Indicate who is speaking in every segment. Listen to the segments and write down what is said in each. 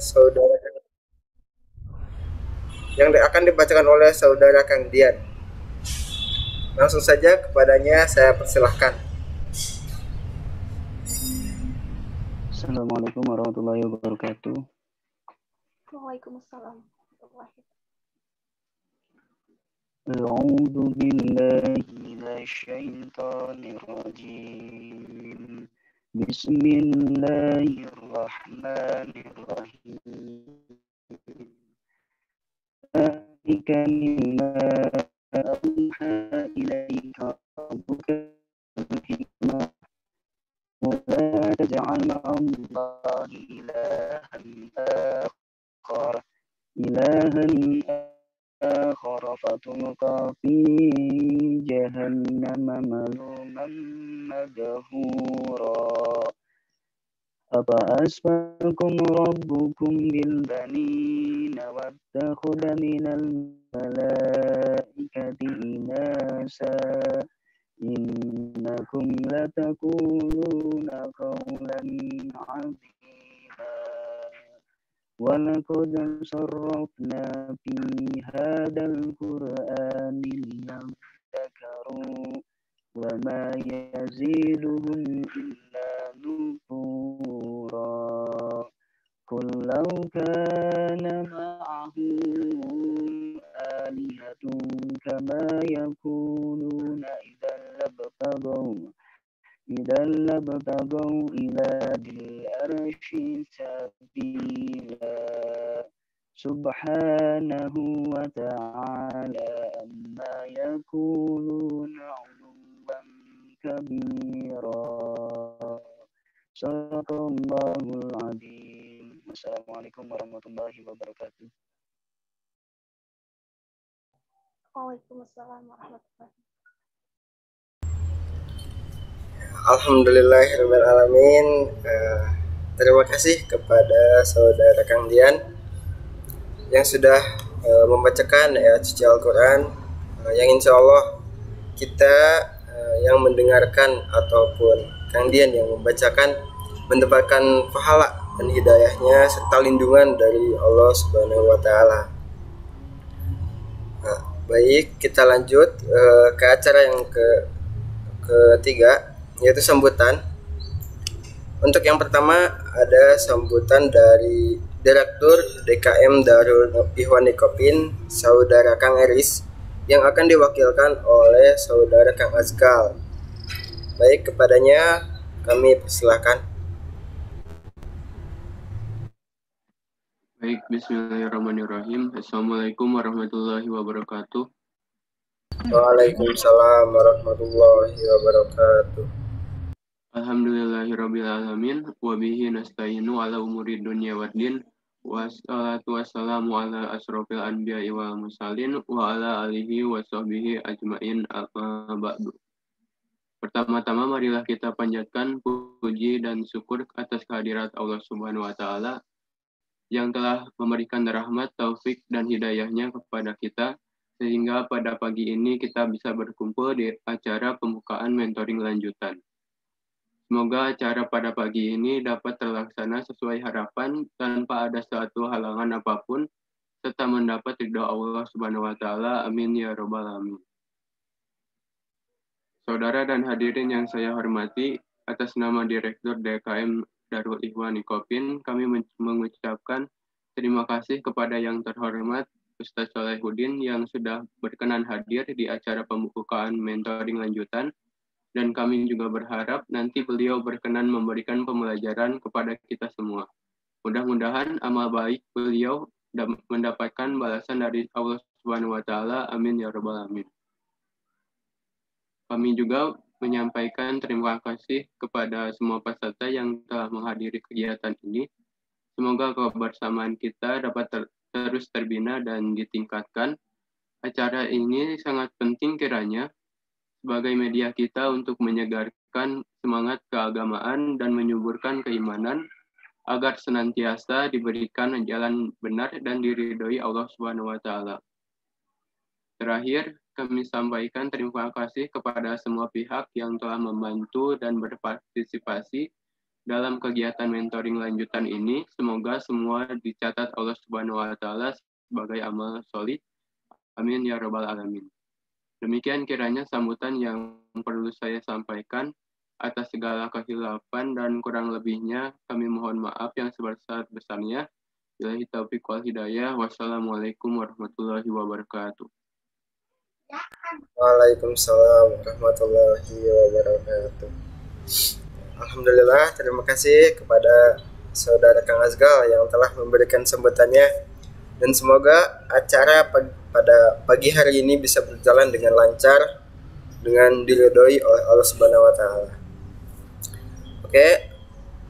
Speaker 1: saudara yang akan dibacakan oleh saudara Kang Dian. Langsung saja kepadanya saya persilahkan.
Speaker 2: Assalamualaikum warahmatullahi wabarakatuh.
Speaker 3: Waalaikumsalam warahmatullahi
Speaker 2: A'udzu billahi minasyaitonir rajim. Bismillahirrahmanirrahim. Dzalika mimma auha ilaika rabbuka al-hikmah wa la taj'al ma'allahi ilahan آخر فتلقى في جهنم ملوما مدحورا أفأسفاكم ربكم بالبنين واتخذ من الملائكة إناثا إنكم لتقولون قولا عظيما ولقد صرفنا في هذا القرآن ليذكروا وما يزيدهم إلا نفورا قل لو كان معه آلهة كما يقولون إذا لابتغوا إلى ذي العرش سبيلا سبحانه وتعالى عما يقولون علوا كبيرا صدق الله العظيم. Assalamualaikum warahmatullahi wabarakatuh.
Speaker 3: Waalaikumsalam warahmatullahi
Speaker 1: Alhamdulillahirrahmanirrahim. Terima kasih kepada saudara Kang Dian yang sudah membacakan ayat suci Al-Quran, yang insya Allah kita yang mendengarkan ataupun Kang Dian yang membacakan mendapatkan pahala dan hidayahnya serta lindungan dari Allah Subhanahu wa Ta'ala. Baik, kita lanjut ke acara yang ketiga, yaitu sambutan. Untuk yang pertama ada sambutan dari Direktur DKM Darul Ihwan Nikopin, Saudara Kang Eris, yang akan diwakilkan oleh Saudara Kang Azgal. Baik, kepadanya kami persilahkan.
Speaker 4: Baik, bismillahirrahmanirrahim. Assalamualaikum warahmatullahi wabarakatuh.
Speaker 1: Waalaikumsalam warahmatullahi wabarakatuh.
Speaker 4: Alhamdulillahirrabbilalamin. Wabihi nasta'inu ala umuri dunya waddin. Wassalatu wassalamu ala asrofil anbiya'i wal mursalin wa ala alihi wa sahbihi ajmain amma ba'du. Pertama-tama marilah kita panjatkan puji dan syukur atas kehadirat Allah Subhanahu wa Ta'ala yang telah memberikan rahmat, taufik, dan hidayahnya kepada kita, sehingga pada pagi ini kita bisa berkumpul di acara pembukaan mentoring lanjutan. Semoga acara pada pagi ini dapat terlaksana sesuai harapan tanpa ada suatu halangan apapun, serta mendapat ridho Allah Subhanahu wa Ta'ala. Amin ya Rabbal Alamin. Saudara dan hadirin yang saya hormati, atas nama Direktur DKM Darul Ihwan Nikopin, kami mengucapkan terima kasih kepada yang terhormat Ustadz Solehuddin yang sudah berkenan hadir di acara pembukaan mentoring lanjutan, dan kami juga berharap nanti beliau berkenan memberikan pembelajaran kepada kita semua. Mudah-mudahan amal baik beliau mendapatkan balasan dari Allah Subhanahu wa Ta'ala. Amin ya Rabbal Alamin. Kami juga menyampaikan terima kasih kepada semua peserta yang telah menghadiri kegiatan ini. Semoga kebersamaan kita dapat terus terbina dan ditingkatkan. Acara ini sangat penting kiranya sebagai media kita untuk menyegarkan semangat keagamaan dan menyuburkan keimanan agar senantiasa diberikan jalan benar dan diridhoi Allah Subhanahu wa Ta'ala. Terakhir, kami sampaikan terima kasih kepada semua pihak yang telah membantu dan berpartisipasi dalam kegiatan mentoring lanjutan ini. Semoga semua dicatat Allah Subhanahu wa taala sebagai amal solid. Amin ya rabbal alamin. Demikian kiranya sambutan yang perlu saya sampaikan. Atas segala kehilafan dan kurang lebihnya kami mohon maaf yang sebesar-besarnya. Billahi taufiq wal hidayah. Wassalamualaikum warahmatullahi wabarakatuh.
Speaker 1: Waalaikumsalam warahmatullahi wabarakatuh. Alhamdulillah, terima kasih kepada saudara Kang Azgal yang telah memberikan sambutannya, dan semoga acara pada pagi hari ini bisa berjalan dengan lancar, dengan diridhoi oleh Allah Subhanahu wa taala. Oke,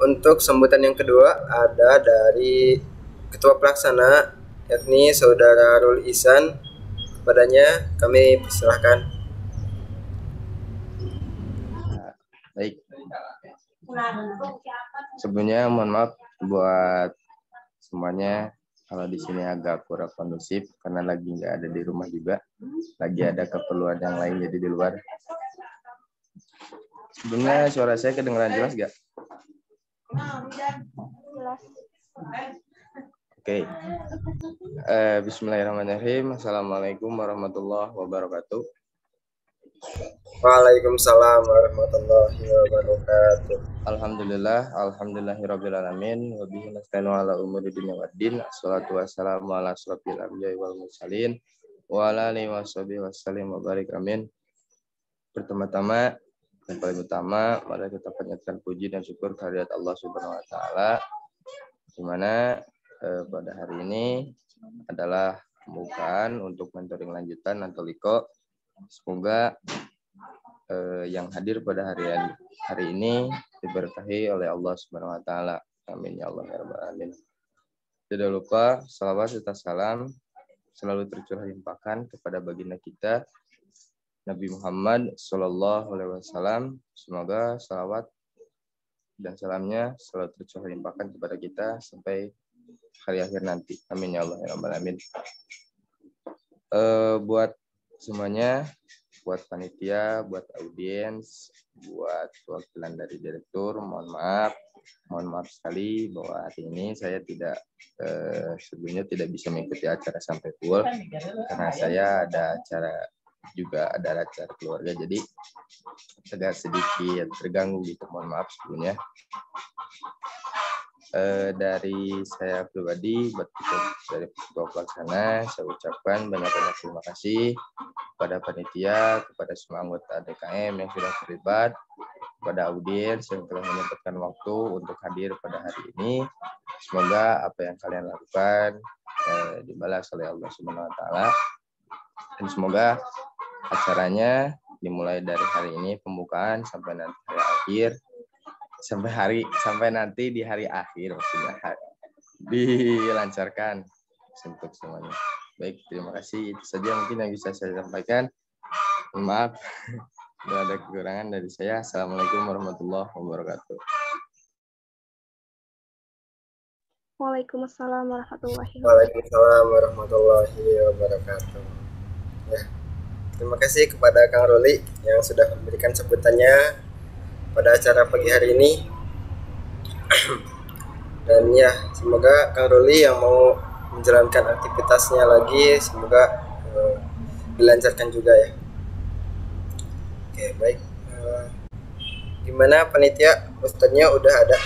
Speaker 1: untuk sambutan yang kedua ada dari Ketua Pelaksana, yakni Saudara Rul Ihsan. Kepadanya kami persilahkan.
Speaker 3: Baik. Sebelumnya mohon maaf buat semuanya kalau di sini agak kurang kondusif karena lagi nggak ada di rumah juga, lagi ada keperluan yang lain jadi di luar. Sebelumnya suara saya kedengaran jelas nggak?
Speaker 5: Jelas.
Speaker 3: Oke. Bismillahirrahmanirrahim. Assalamualaikum warahmatullahi wabarakatuh.
Speaker 1: Waalaikumsalam warahmatullahi wabarakatuh.
Speaker 3: Alhamdulillahirabbil alamin wa bihi nasta'inu ala umuri dunya waddin. Wassalatu wassalamu ala asyrofil anbiya'i wal mursalin wa ala alihi washabihi wasallim wa barik amin. Pertama-tama yang paling utama, mari kita panjatkan puji dan syukur kehadirat Allah Subhanahu wa taala, di mana pada hari ini adalah pembukaan untuk mentoring lanjutan Nantoliko. Semoga yang hadir pada hari ini diberkahi oleh Allah Subhanahu wa taala. Amin ya Allah ya rabbal alamin. Tidak lupa salawat serta salam selalu tercurah limpahkan kepada baginda kita Nabi Muhammad Sallallahu Alaihi Wasallam. Semoga salawat dan salamnya selalu tercurah limpahkan kepada kita sampai hari akhir nanti. Amin ya Allah ya rabbal alamin. Buat semuanya, buat panitia, buat audiens, buat perwakilan dari direktur, mohon maaf sekali bahwa hari ini saya sebelumnya tidak bisa mengikuti acara sampai full karena saya ada acara keluarga, jadi agak sedikit terganggu gitu, mohon maaf sebelumnya. Dari saya pribadi, dari Ketua Pelaksana, saya ucapkan banyak-banyak terima kasih kepada panitia, kepada semua anggota DKM yang sudah terlibat, kepada audiens yang telah menyempatkan waktu untuk hadir pada hari ini. Semoga apa yang kalian lakukan dibalas oleh Allah Subhanahu wa taala, dan semoga acaranya dimulai dari hari ini pembukaan sampai nanti hari akhir, sampai nanti di hari akhir maksudnya dilancarkan untuk semuanya. Baik, terima kasih. Itu saja mungkin yang bisa saya sampaikan. Maaf bila ada kekurangan dari saya. Assalamualaikum warahmatullahi wabarakatuh.
Speaker 5: Waalaikumsalam warahmatullahi wabarakatuh.
Speaker 1: Waalaikumsalam warahmatullahi wabarakatuh. Ya, terima kasih kepada Kang Ruli yang sudah memberikan sebutannya pada acara pagi hari ini. Dan ya, semoga Kang Ruli yang mau menjalankan aktivitasnya lagi semoga dilancarkan juga ya. Oke, baik. Gimana panitia, ustadznya udah ada?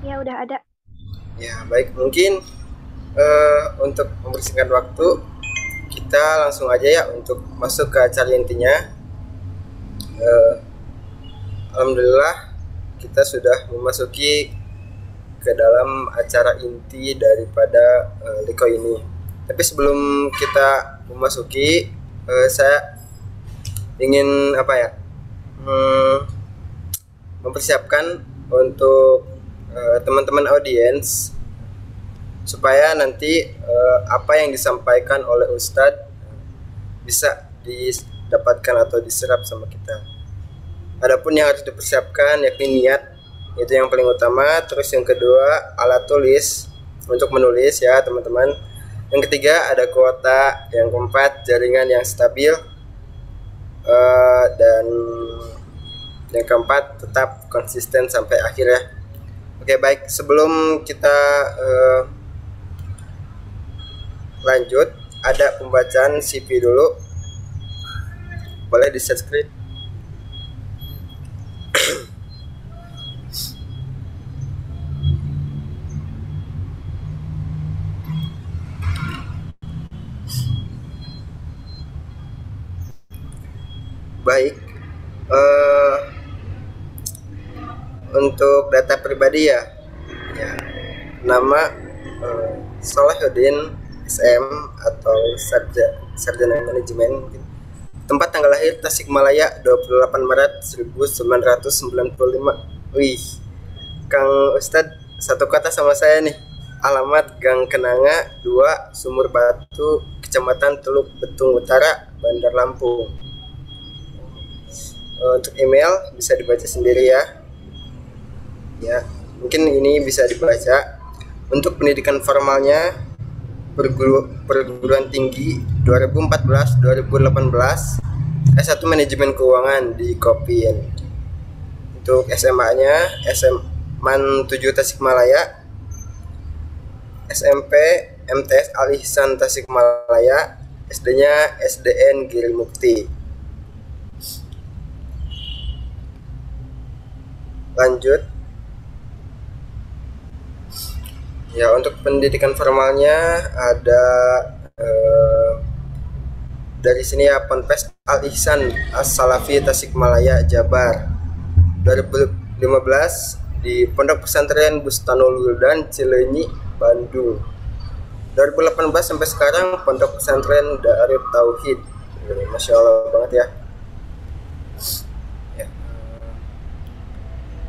Speaker 5: Ya, udah ada.
Speaker 1: Ya, baik. Mungkin untuk membersihkan waktu, kita langsung aja ya untuk masuk ke acara intinya. Alhamdulillah kita sudah memasuki ke dalam acara inti daripada Liko ini. Tapi sebelum kita memasuki, saya ingin mempersiapkan untuk teman-teman audiens supaya nanti apa yang disampaikan oleh Ustadz bisa didapatkan atau diserap sama kita. Adapun yang harus dipersiapkan yakni niat, itu yang paling utama. Terus yang kedua, alat tulis untuk menulis ya teman-teman. Yang ketiga ada kuota. Yang keempat, jaringan yang stabil. Dan Yang keempat, tetap konsisten sampai akhir ya. Oke, baik. Sebelum kita lanjut, ada pembacaan CV dulu. Boleh di-subscribe. Baik. Untuk data pribadi ya, nama Salahuddin SM atau sarjana manajemen. Tempat tanggal lahir Tasikmalaya 28 Maret 1995. Wih, Kang Ustadz satu kata sama saya nih. Alamat Gang Kenanga 2 Sumur Batu, Kecamatan Teluk Betung Utara, Bandar Lampung. Untuk email bisa dibaca sendiri ya. Ya, mungkin ini bisa dibaca. Untuk pendidikan formalnya perguruan tinggi 2014-2018 S1 manajemen keuangan di Kopin. Untuk SMA-nya SMA 7 Tasikmalaya, SMP MTS Al Ihsan Tasikmalaya, SD-nya SDN Giri Mukti. Lanjut. Ya, untuk pendidikan formalnya ada dari sini ya, Ponpes Al Ihsan As-Salafi Tasikmalaya, Jabar. 2015 di Pondok Pesantren Bustanul Wildan Cileunyi, Bandung. 2018 sampai sekarang Pondok Pesantren Darut Tauhid. Masya Allah banget ya.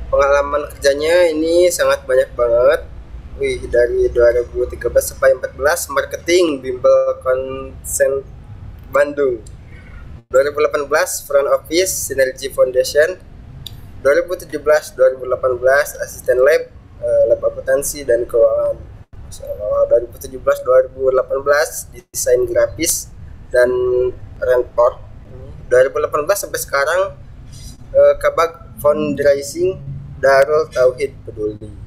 Speaker 1: Pengalaman kerjanya ini sangat banyak banget. Wih, dari 2013 sampai 14 marketing Bimbel Konsen Bandung. 2018 front office Synergy Foundation. 2017-2018 asisten lab akuntansi dan keuangan. Masyaallah. 2017-2018 desain grafis dan Renport. 2018 sampai sekarang Kabag Fundraising Darul Tauhid Peduli.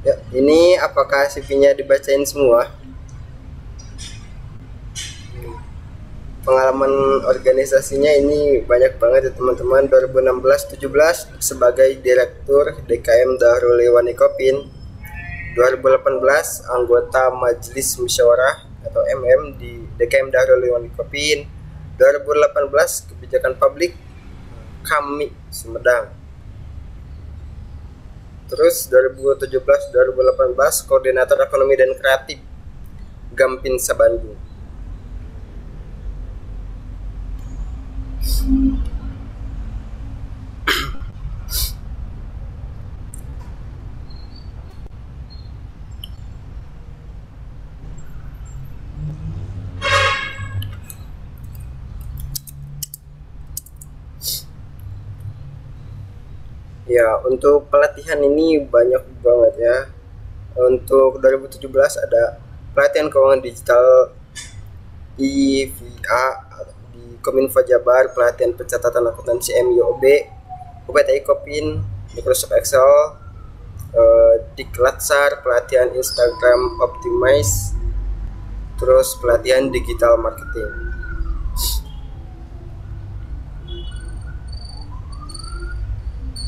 Speaker 1: Ya, ini apakah CV-nya dibacain semua? Pengalaman organisasinya ini banyak banget ya teman-teman. 2016-17 sebagai Direktur DKM Darul Iwani Kopin. 2018 anggota Majelis Musyawarah atau MM di DKM Darul Iwani Kopin. 2018 Kebijakan Publik Kami Sumedang. Terus 2017-2018 Koordinator Ekonomi dan Kreatif Gampinsa Bandung. Ya, untuk pelatihan ini banyak banget ya. Untuk 2017 ada pelatihan keuangan digital IVA di Kominfo Jabar, pelatihan pencatatan akuntansi MYOB, UPTI Kopin, Microsoft Excel, Diklatsar, pelatihan Instagram Optimize, terus pelatihan digital marketing.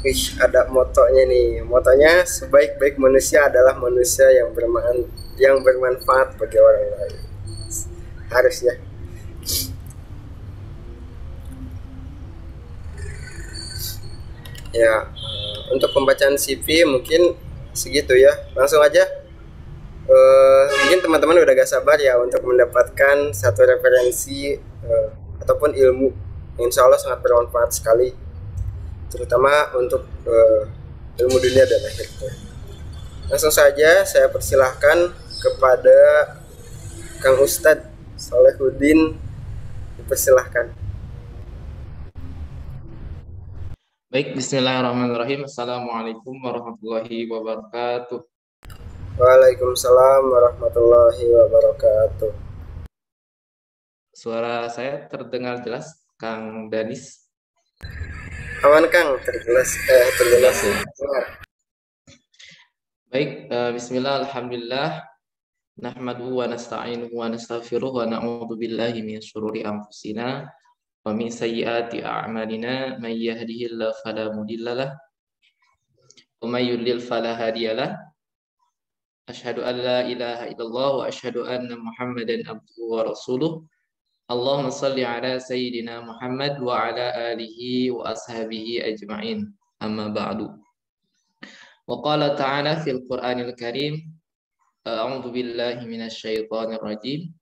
Speaker 1: Wih, ada motonya nih. Motonya sebaik-baik manusia adalah manusia yang bermanfaat bagi orang lain. Harus ya. Ya, untuk pembacaan CV mungkin segitu ya. Langsung aja. Mungkin teman-teman udah gak sabar ya untuk mendapatkan satu referensi ataupun ilmu yang insya Allah sangat bermanfaat sekali, terutama untuk ilmu dunia dan akhirat. Langsung saja saya persilahkan kepada Kang Ustadz Salahuddin, dipersilahkan.
Speaker 3: Baik, bismillahirrahmanirrahim. Assalamualaikum warahmatullahi wabarakatuh.
Speaker 1: Waalaikumsalam warahmatullahi wabarakatuh.
Speaker 3: Suara saya terdengar jelas, Kang Danis?
Speaker 1: Aman Kang, terjelas
Speaker 3: Jelas ya.
Speaker 1: Dengar.
Speaker 3: Baik, bismillah, alhamdulillah. Nahmaduhu wa nasta'inuhu wa nastaghfiruh wa na'udzu billahi min syururi anfusina wa min sayyiati a'malina may yahdihillahu fala mudhillalah wa may yudlil fala hadiyalah. Asyhadu an la ilaha illallah wa asyhadu anna Muhammadan abduhu wa rasuluh. Allahumma salli ala sayyidina Muhammad wa ala alihi wa ashabihi ajma'in. Amma ba'du. Wa qala ta'ala fil Qur'anil Karim, a'udzu billahi minasy syaithanir rajim.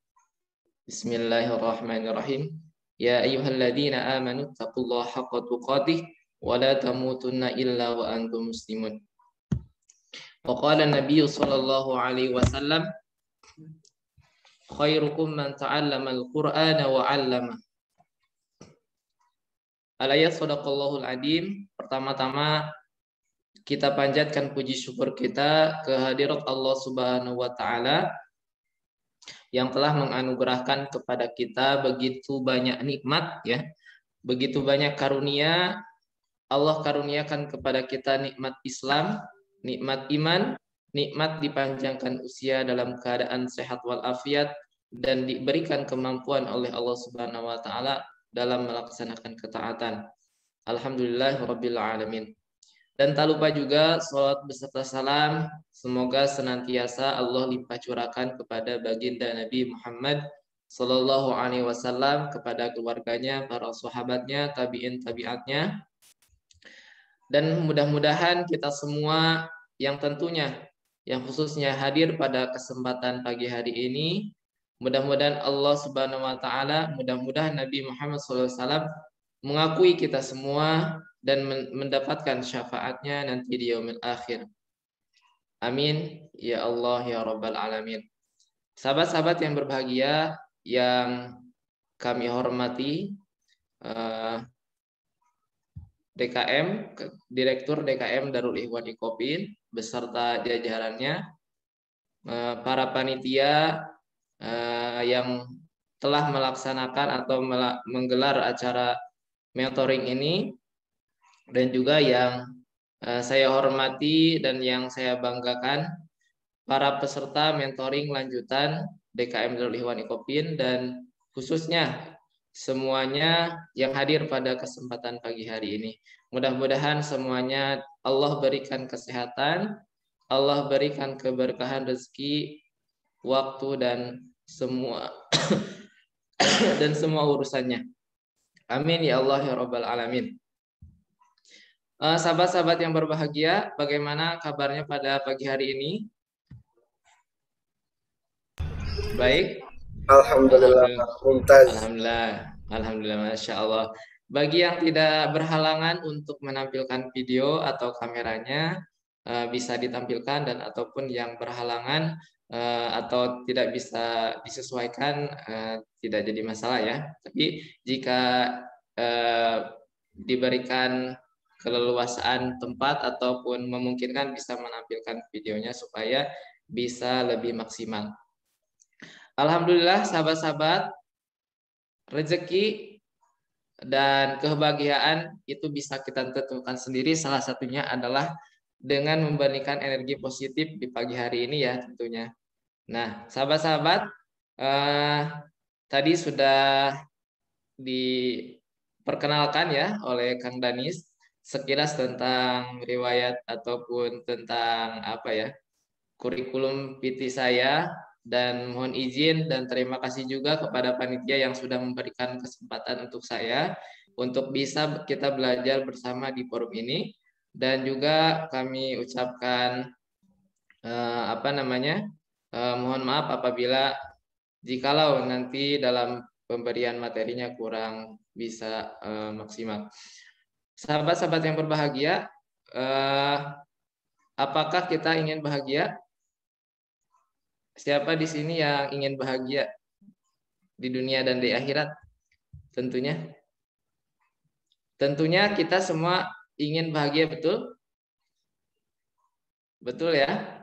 Speaker 3: Bismillahirrahmanirrahim. Ya ayyuhalladzina amanu taqullaha haqqa tuqatih wa la tamutunna illa wa antum muslimun. Wa qala an-nabiy sallallahu alaihi wasallam, khairukum man ta'allama al-Qur'ana wa 'allama. Al-ayat sadaqallahul adim. Pertama-tama kita panjatkan puji syukur kita kehadirat Allah Subhanahu wa taala yang telah menganugerahkan kepada kita begitu banyak nikmat ya. Begitu banyak karunia. Allah karuniakan kepada kita nikmat Islam, nikmat iman, nikmat dipanjangkan usia dalam keadaan sehat walafiat dan diberikan kemampuan oleh Allah Subhanahu wa taala dalam melaksanakan ketaatan. Alhamdulillahirabbil alamin. Dan tak lupa juga salawat beserta salam semoga senantiasa Allah limpah curahkan kepada baginda Nabi Muhammad sallallahu alaihi wasallam, kepada keluarganya, para sahabatnya, tabi'in tabi'atnya. Dan mudah-mudahan kita semua yang tentunya yang khususnya hadir pada kesempatan pagi hari ini, mudah-mudahan Allah Subhanahu wa taala, mudah-mudahan Nabi Muhammad SAW mengakui kita semua dan mendapatkan syafaatnya nanti di yaumil akhir. Amin ya Allah ya Rabbal alamin. Sahabat-sahabat yang berbahagia yang kami hormati, DKM, Direktur DKM Darul Ikhwan Iqopin beserta jajarannya, para panitia yang telah melaksanakan atau menggelar acara mentoring ini, dan juga yang saya hormati dan yang saya banggakan, para peserta mentoring lanjutan DKM Darul Ikhwan Iqopin, dan khususnya semuanya yang hadir pada kesempatan pagi hari ini. Mudah-mudahan semuanya Allah berikan kesehatan, Allah berikan keberkahan rezeki, waktu, dan semua dan semua urusannya. Amin ya Allah ya Rabbal alamin. Sahabat-sahabat yang berbahagia, bagaimana kabarnya pada pagi hari ini? Baik.
Speaker 1: Alhamdulillah.
Speaker 3: Alhamdulillah, Masya Allah. Bagi yang tidak berhalangan untuk menampilkan video atau kameranya, bisa ditampilkan, dan ataupun yang berhalangan atau tidak bisa disesuaikan, tidak jadi masalah ya. Tapi jika diberikan keleluasaan tempat ataupun memungkinkan, bisa menampilkan videonya supaya bisa lebih maksimal. Alhamdulillah sahabat-sahabat, rezeki dan kebahagiaan itu bisa kita tentukan sendiri. Salah satunya adalah dengan memberikan energi positif di pagi hari ini ya tentunya. Nah, sahabat-sahabat, tadi sudah diperkenalkan ya oleh Kang Danis sekilas tentang riwayat ataupun tentang kurikulum PT saya, dan mohon izin dan terima kasih juga kepada panitia yang sudah memberikan kesempatan untuk saya untuk bisa kita belajar bersama di forum ini. Dan juga kami ucapkan mohon maaf apabila jikalau nanti dalam pemberian materinya kurang bisa maksimal. Sahabat-sahabat yang berbahagia, apakah kita ingin bahagia? Siapa di sini yang ingin bahagia di dunia dan di akhirat? Tentunya kita semua
Speaker 5: ingin bahagia, betul? Betul ya?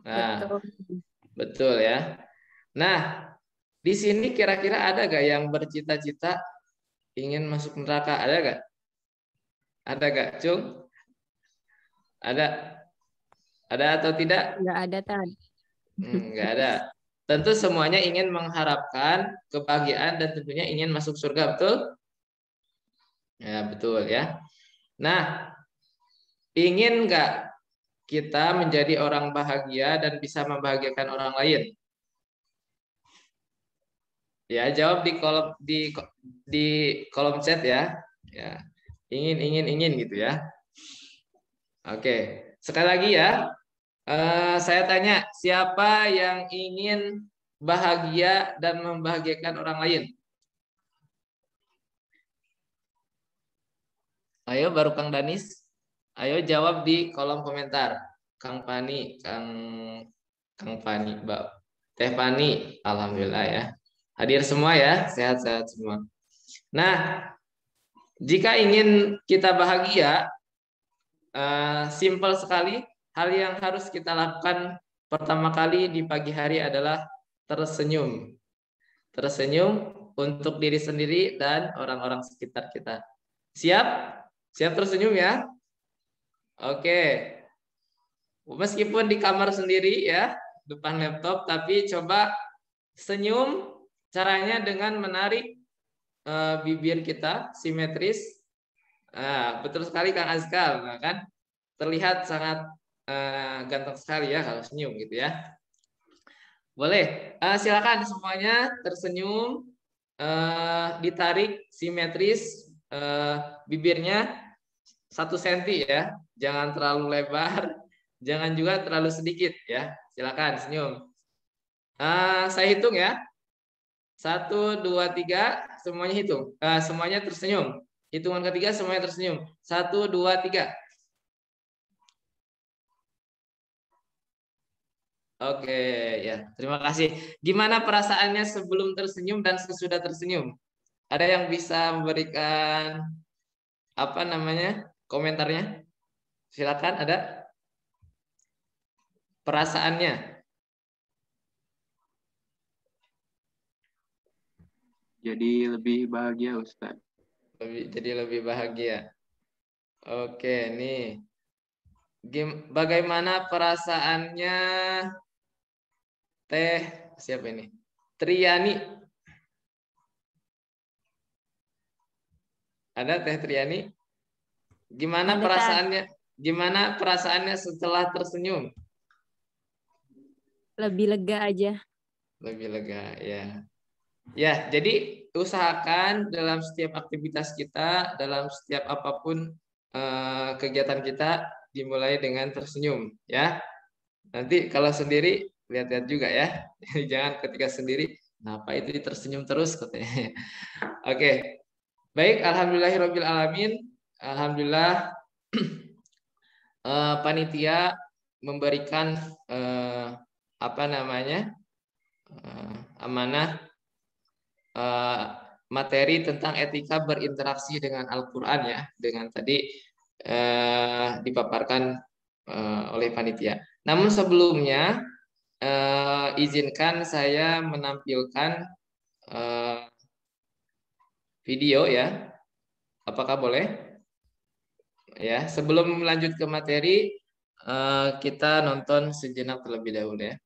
Speaker 5: Nah, betul ya. Nah, di sini kira-kira ada gak yang bercita-cita ingin masuk neraka? Ada gak? Ada gak, Cung? Ada? Ada atau tidak?
Speaker 6: Nggak ada, Tan.
Speaker 5: Nggak ada. Tentu semuanya ingin mengharapkan kebahagiaan dan tentunya ingin masuk surga, betul? Ya, betul ya. Nah, ingin nggak kita menjadi orang bahagia dan bisa membahagiakan orang lain? Ya, jawab di kolom chat ya. Ya, ingin gitu ya. Oke, sekali lagi ya. Saya tanya, siapa yang ingin bahagia dan membahagiakan orang lain? Ayo, baru Kang Danis. Ayo jawab di kolom komentar. Kang Pani, Kang Pani, Mbak Teh Pani, alhamdulillah ya. Hadir semua ya, sehat-sehat semua. Nah, jika ingin kita bahagia, simpel sekali. Hal yang harus kita lakukan pertama kali di pagi hari adalah tersenyum. Tersenyum untuk diri sendiri dan orang-orang sekitar kita. Siap? Siap tersenyum ya? Oke. Meskipun di kamar sendiri ya, depan laptop, tapi coba senyum, caranya dengan menarik bibir kita simetris. Betul sekali Kang Azkal, nah, kan? Terlihat sangat ganteng sekali ya kalau senyum gitu ya. Boleh, silakan semuanya tersenyum, ditarik simetris bibirnya 1 cm ya, jangan terlalu lebar, jangan juga terlalu sedikit ya. Silakan senyum. Saya hitung ya, 1, 2, 3, semuanya hitung, semuanya tersenyum. Hitungan ketiga semuanya tersenyum. 1, 2, 3. Oke, ya. Terima kasih. Gimana perasaannya sebelum tersenyum dan sesudah tersenyum? Ada yang bisa memberikan apa namanya? Komentarnya? Silakan, ada? Perasaannya?
Speaker 4: Jadi lebih bahagia, Ustaz.
Speaker 5: Jadi lebih bahagia. Oke, nih. Bagaimana perasaannya Teh siapa ini? Triani. Ada Teh Triani? Gimana
Speaker 6: Ada,
Speaker 5: perasaannya? Gimana perasaannya setelah tersenyum?
Speaker 6: Lebih lega aja.
Speaker 5: Lebih lega, ya. Ya, jadi usahakan dalam setiap aktivitas kita, dalam setiap apapun kegiatan kita dimulai dengan tersenyum, ya. Nanti kalau sendiri lihat-lihat juga ya. Jangan ketika sendiri, kenapa itu tersenyum terus katanya. Oke. Baik, alhamdulillahirabbil alamin. Alhamdulillah panitia memberikan apa namanya? Amanah materi tentang etika berinteraksi dengan Al-Qur'an ya, dengan tadi dipaparkan oleh panitia. Namun sebelumnya izinkan saya menampilkan video ya. Apakah boleh? Ya, sebelum lanjut ke materi kita nonton sejenak terlebih dahulu ya.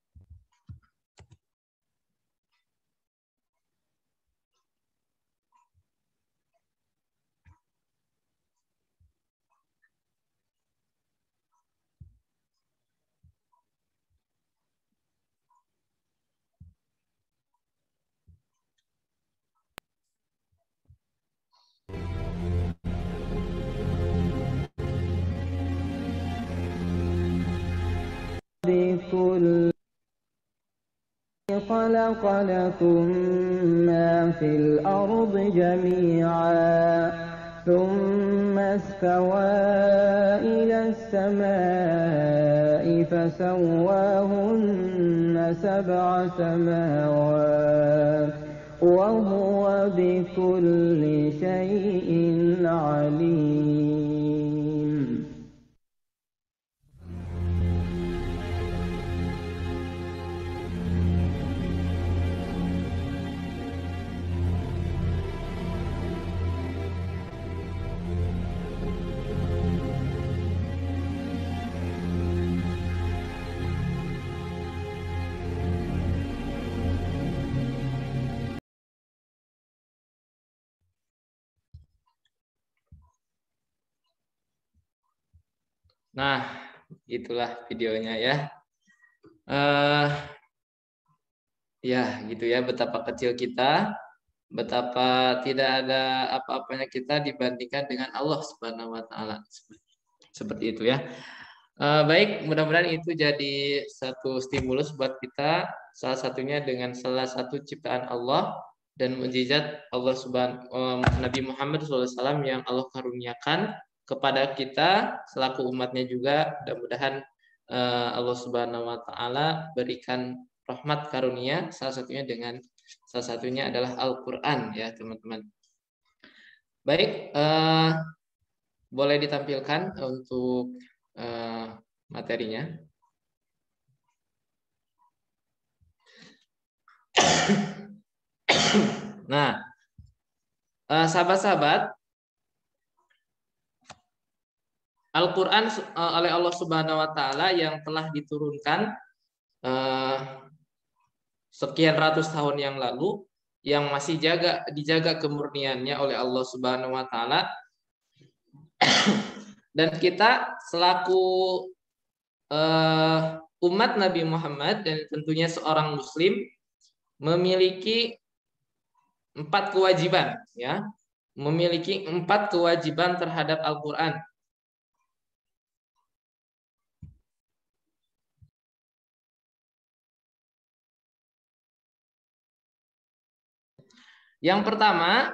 Speaker 2: بكل خلق لكم ما في الأرض جميعا ثم استوى إلى السماء فسواهن 7 سماوات وهو بكل شيء عليم
Speaker 5: Nah, itulah videonya ya. Ya, gitu ya, betapa kecil kita, betapa tidak ada apa-apanya kita dibandingkan dengan Allah Subhanahu wa taala. Seperti itu ya. Baik, mudah-mudahan itu jadi satu stimulus buat kita, salah satunya dengan salah satu ciptaan Allah dan mukjizat Allah Nabi Muhammad SAW yang Allah karuniakan kepada kita selaku umatnya juga. Mudah-mudahan Allah Subhanahu wa taala berikan rahmat karunia, salah satunya adalah Al-Qur'an ya, teman-teman. Baik, boleh ditampilkan untuk materinya. Nah, sahabat-sahabat, Al-Quran oleh Allah Subhanahu wa taala yang telah diturunkan sekian ratus tahun yang lalu, yang masih dijaga kemurniannya oleh Allah Subhanahu wa taala. Dan kita selaku umat Nabi Muhammad dan tentunya seorang muslim memiliki 4 kewajiban ya. Memiliki 4 kewajiban terhadap Al-Qur'an. Yang pertama,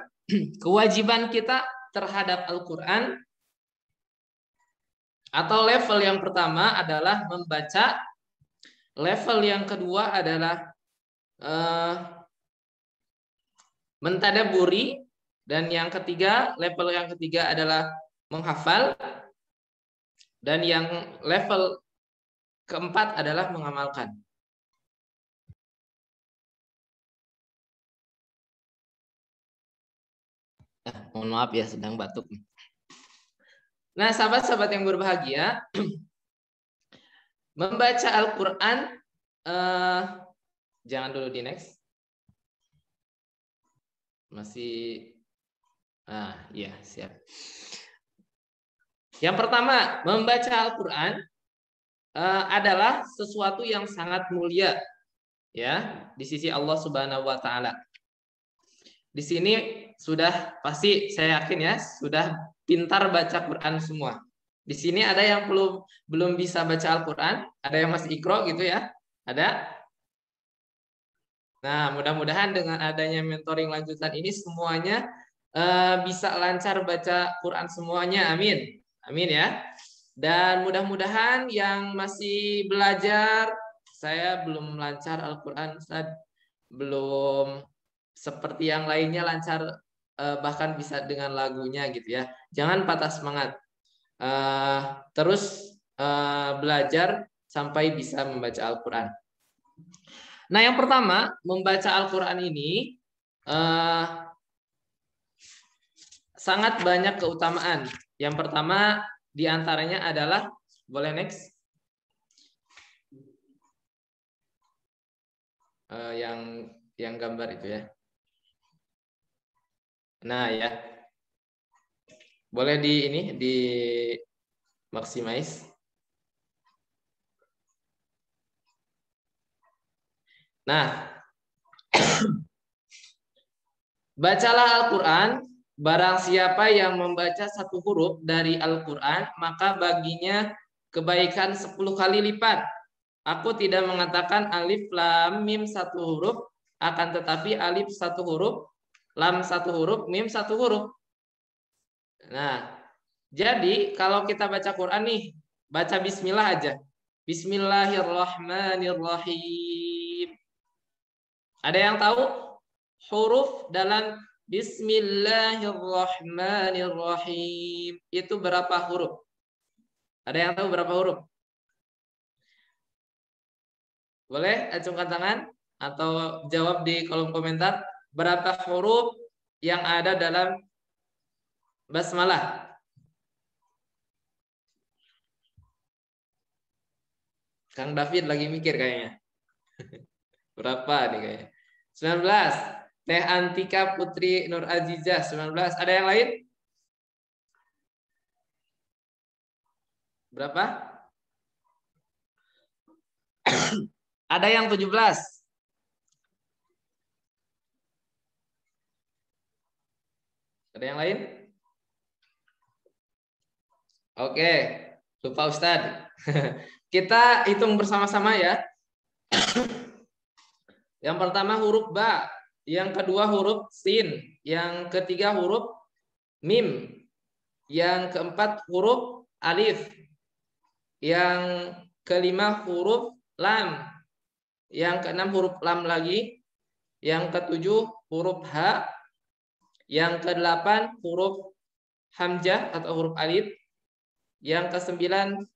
Speaker 5: kewajiban kita terhadap Al-Qur'an atau level yang pertama adalah membaca, level yang kedua adalah mentadaburi, dan level yang ketiga adalah menghafal, dan yang level keempat adalah mengamalkan. Mohon maaf ya, sedang batuk. Nah, sahabat-sahabat yang berbahagia, membaca Al-Quran, jangan dulu di next. Masih, ya siap. Yang pertama, membaca Al-Quran adalah sesuatu yang sangat mulia ya di sisi Allah Subhanahu wa taala. Di sini sudah pasti saya yakin ya, sudah pintar baca Quran semua. Di sini ada yang belum bisa baca Al-Quran, ada yang masih ikro gitu ya, ada. Nah, mudah-mudahan dengan adanya mentoring lanjutan ini semuanya bisa lancar baca Quran semuanya, amin, amin ya. Dan mudah-mudahan yang masih belajar, saya belum lancar Al-Quran, belum seperti yang lainnya lancar, bahkan bisa dengan lagunya gitu ya. Jangan patah semangat, terus belajar sampai bisa membaca Al-Quran. Nah, yang pertama, membaca Al-Quran ini sangat banyak keutamaan. Yang pertama diantaranya adalah, boleh next, yang gambar itu ya. Nah ya, boleh di maximize. Nah, bacalah Al-Quran, barang siapa yang membaca 1 huruf dari Al-Quran, maka baginya kebaikan 10 kali lipat. Aku tidak mengatakan alif lam mim 1 huruf, akan tetapi alif 1 huruf, lam 1 huruf, mim 1 huruf. Nah, jadi kalau kita baca Quran nih, baca bismillah aja. Bismillahirrahmanirrahim. Ada yang tahu huruf dalam Bismillahirrahmanirrahim itu berapa huruf? Ada yang tahu berapa huruf? Boleh acungkan tangan atau jawab di kolom komentar. Berapa huruf yang ada dalam basmalah? Kang David lagi mikir kayaknya. Berapa nih kayaknya? 19. Teh Antika Putri Nur Azizah 19. Ada yang lain? Berapa? Ada yang 17. Ada yang lain? Oke, lupa Ustadz. Kita hitung bersama-sama ya. Yang pertama huruf ba, yang kedua huruf sin, yang ketiga huruf mim, yang keempat huruf alif, yang kelima huruf lam, yang keenam huruf lam lagi, yang ketujuh huruf ha, yang kedelapan huruf hamzah atau huruf alif, yang kesembilan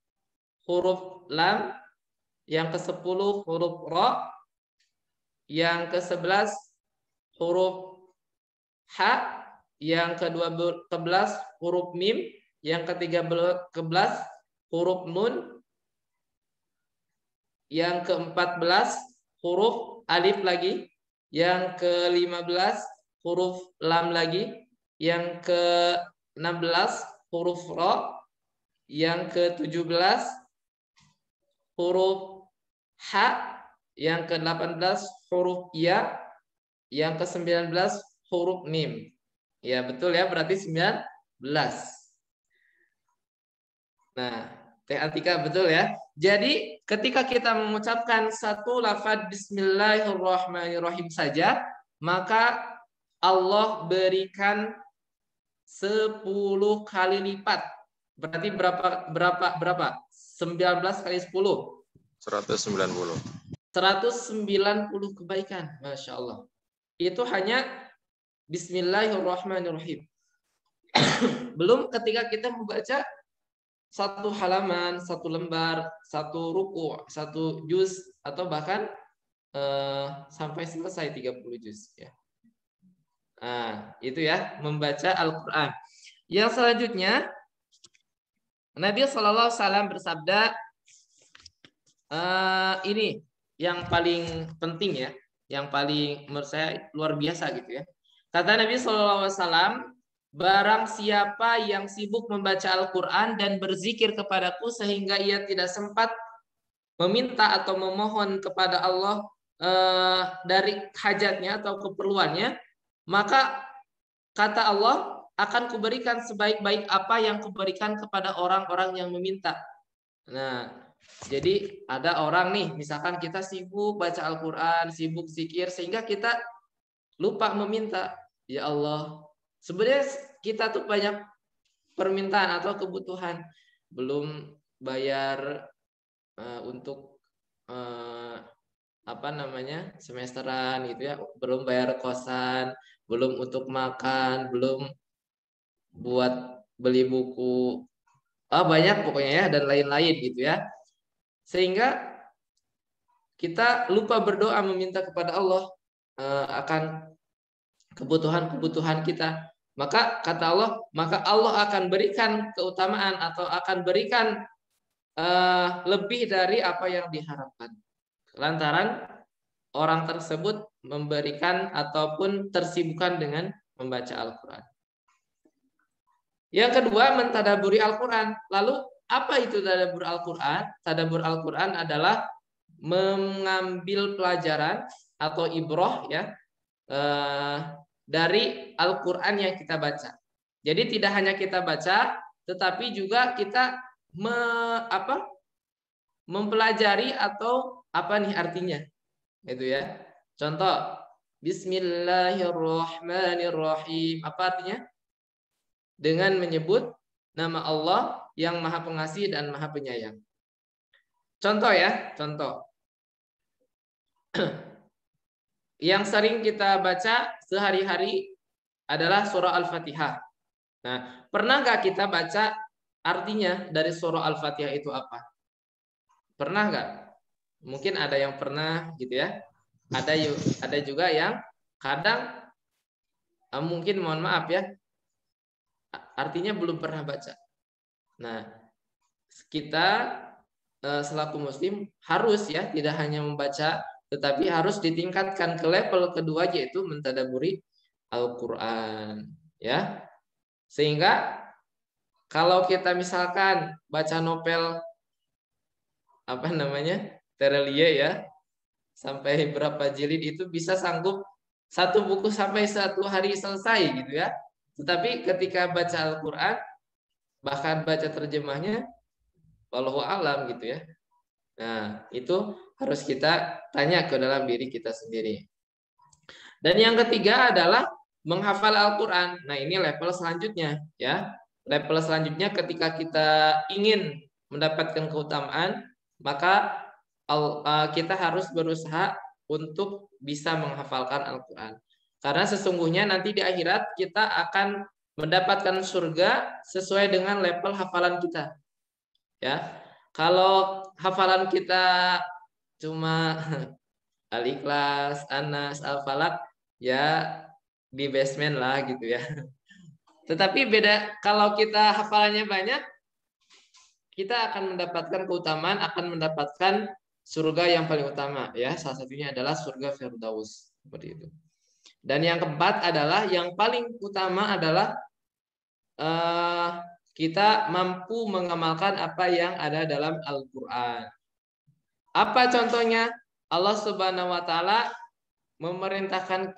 Speaker 5: huruf lam, yang kesepuluh huruf ro, yang ke-11 huruf ha, yang ke-12 huruf mim, yang ke-13 huruf nun, yang ke-14 huruf alif lagi, yang ke-15 huruf lam lagi, yang ke-16 huruf ro, yang ke-17 huruf ha, yang ke-18 huruf ya, yang ke-19 huruf mim. Ya, betul ya, berarti 19. Nah, Teh Atika betul ya. Jadi, ketika kita mengucapkan satu lafaz bismillahirrahmanirrahim saja, maka Allah berikan 10 kali lipat. Berarti berapa? 19 kali 10.
Speaker 3: 190.
Speaker 5: 190 kebaikan, Masya Allah. Itu hanya bismillahirrahmanirrahim. Belum ketika kita membaca satu halaman, satu lembar, satu ruku, satu juz, atau bahkan sampai selesai 30 juz. Ya. Nah, itu ya, membaca Al-Quran. Yang selanjutnya, Nabi SAW bersabda, ini yang paling penting ya, yang paling menurut saya luar biasa gitu ya. Kata Nabi SAW, barang siapa yang sibuk membaca Al-Quran dan berzikir kepadaku sehingga ia tidak sempat meminta atau memohon kepada Allah dari hajatnya atau keperluannya, maka kata Allah akan kuberikan sebaik-baik apa yang kuberikan kepada orang-orang yang meminta. Nah, jadi ada orang nih, misalkan kita sibuk baca Al-Quran, sibuk zikir, sehingga kita lupa meminta. Ya Allah, sebenarnya kita tuh banyak permintaan atau kebutuhan. Belum bayar untuk semesteran gitu ya, belum bayar kosan, belum untuk makan, belum buat beli buku. Banyak pokoknya ya, dan lain-lain gitu ya. Sehingga kita lupa berdoa meminta kepada Allah akan kebutuhan-kebutuhan kita. Maka kata Allah, maka Allah akan berikan keutamaan atau akan berikan lebih dari apa yang diharapkan. Lantaran orang tersebut memberikan ataupun tersibukkan dengan membaca Al-Quran. Yang kedua, mentadaburi Al-Quran. Lalu apa itu tadabbur Al-Quran? Tadabbur Al-Quran adalah mengambil pelajaran atau ibroh ya dari Al-Quran yang kita baca. Jadi tidak hanya kita baca, tetapi juga kita mempelajari atau apa nih artinya, itu ya. Contoh, Bismillahirrahmanirrahim. Apa artinya? Dengan menyebut nama Allah yang Maha Pengasih dan Maha Penyayang. Contoh ya, contoh. Yang sering kita baca sehari-hari adalah surah Al-Fatihah. Nah, pernah nggak kita baca artinya dari surah Al-Fatihah itu apa? Pernah nggak? Mungkin ada yang pernah gitu ya. Ada juga yang kadang mungkin mohon maaf ya, artinya belum pernah baca. Nah, kita selaku muslim harus ya tidak hanya membaca, tetapi harus ditingkatkan ke level kedua, yaitu mentadaburi Al-Quran, ya. Sehingga Kalau kita misalkan baca novel apa namanya Terelie ya, sampai berapa jilid itu bisa sanggup satu buku sampai 1 hari selesai gitu ya. Tetapi ketika baca Al-Quran, bahkan baca terjemahnya, wallahu alam gitu ya. Nah, itu harus kita tanya ke dalam diri kita sendiri. Dan yang ketiga adalah menghafal Al-Quran. Nah, ini level selanjutnya ya. Level selanjutnya ketika kita ingin mendapatkan keutamaan, maka kita harus berusaha untuk bisa menghafalkan Al-Quran. Karena sesungguhnya nanti di akhirat kita akan mendapatkan surga sesuai dengan level hafalan kita. Ya, kalau hafalan kita cuma Al-Ikhlas, Anas, Al-Falaq, ya di basement lah gitu ya. Tetapi beda kalau kita hafalannya banyak, kita akan mendapatkan keutamaan, akan mendapatkan surga yang paling utama ya. Salah satunya adalah surga Firdaus seperti itu. Dan yang keempat adalah yang paling utama adalah kita mampu mengamalkan apa yang ada dalam Al-Quran. Apa contohnya? Allah Subhanahu wa taala memerintahkan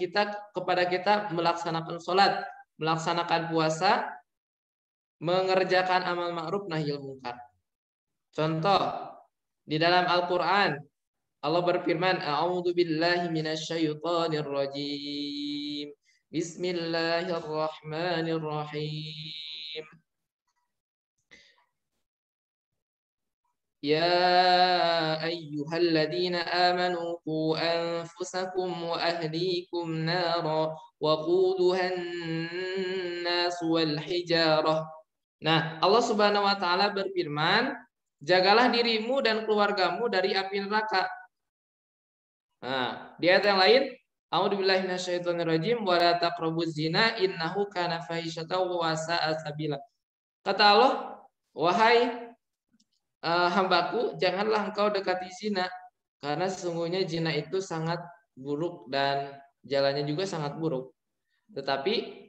Speaker 5: kepada kita melaksanakan sholat, melaksanakan puasa, mengerjakan amal ma'ruf nahyil munkar. Contoh di dalam Al-Quran Allah berfirman, A'udzu billahi minasyaitonir rajim. Bismillahirrahmanirrahim. Ya ayyuhalladzina amanu qu anfusakum wa ahlikum nara wa quduhan nas wal hijarah. Nah, Allah Subhanahu wa taala berfirman, jagalah dirimu dan keluargamu dari api neraka. Nah, di ayat yang lain, A'udzubillahi minasyaitonirrajim wa la taqrabuz zina innahu kana fahisyatan wa sa'a sabila. Kata Allah, wahai hambaku, janganlah engkau dekati zina, karena sesungguhnya zina itu sangat buruk dan jalannya juga sangat buruk. Tetapi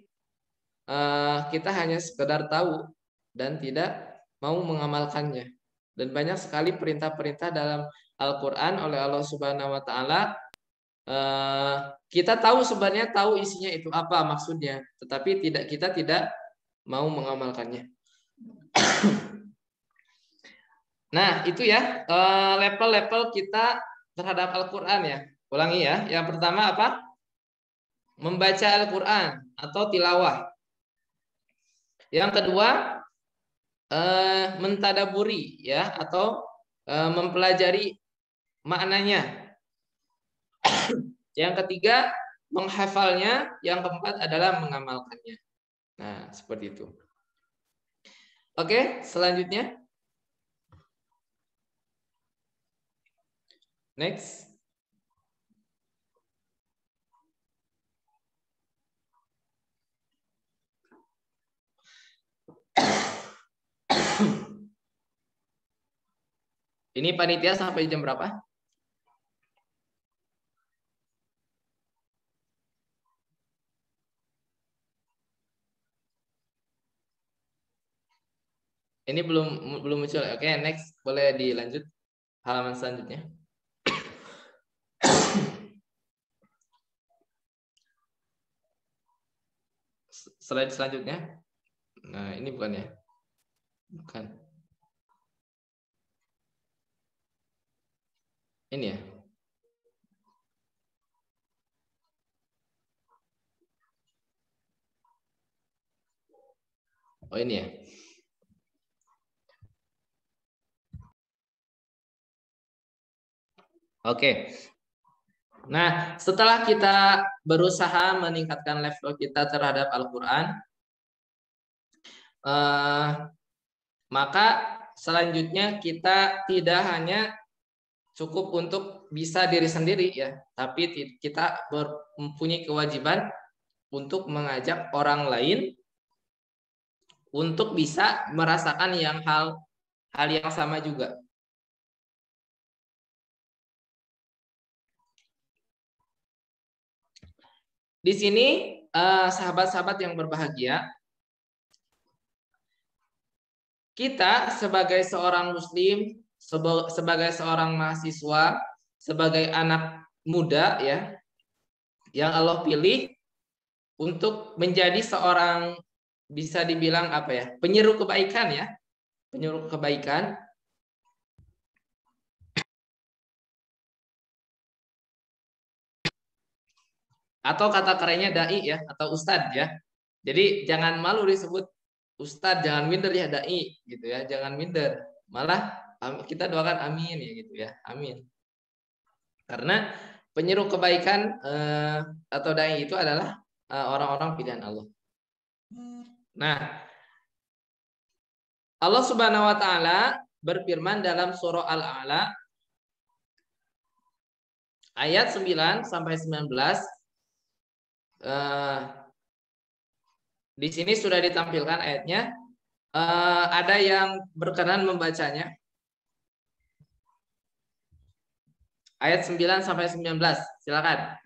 Speaker 5: kita hanya sekedar tahu dan tidak mau mengamalkannya. Dan banyak sekali perintah-perintah dalam Al-Quran oleh Allah Subhanahu wa taala. Kita tahu sebenarnya tahu isinya itu apa maksudnya, tetapi kita tidak mau mengamalkannya. Nah, itu ya level-level kita terhadap Al-Quran ya. Ulangi ya. Yang pertama apa? Membaca Al-Quran atau tilawah. Yang kedua, mentadaburi ya atau mempelajari maknanya. Yang ketiga, menghafalnya. Yang keempat adalah mengamalkannya. Nah, seperti itu. Oke, selanjutnya. Next. Ini panitia sampai jam berapa? Ini belum muncul. Oke, next. Boleh dilanjut halaman selanjutnya. Slide selanjutnya. Nah, ini bukan ya? Bukan. Ini ya? Oh, ini ya? Oke. Nah, setelah kita berusaha meningkatkan level kita terhadap Al-Quran, maka selanjutnya kita tidak hanya cukup untuk bisa diri sendiri ya, tapi kita mempunyai kewajiban untuk mengajak orang lain untuk bisa merasakan hal yang sama juga. Di sini sahabat-sahabat yang berbahagia, kita sebagai seorang muslim, sebagai seorang mahasiswa, sebagai anak muda ya, yang Allah pilih untuk menjadi seorang, bisa dibilang apa ya, penyeru kebaikan ya, penyeru kebaikan. Atau kata kerennya dai ya, atau ustadz ya. Jadi jangan malu disebut ustadz, jangan minder ya dai gitu ya, jangan minder. Malah kita doakan amin ya gitu ya, amin. Karena penyeru kebaikan atau dai itu adalah orang-orang pilihan Allah. Nah, Allah Subhanahu wa taala berfirman dalam surah Al-A'la ayat 9 sampai 19. Di sini sudah ditampilkan ayatnya. Ada yang berkenan membacanya? Ayat 9 sampai 19. Silakan.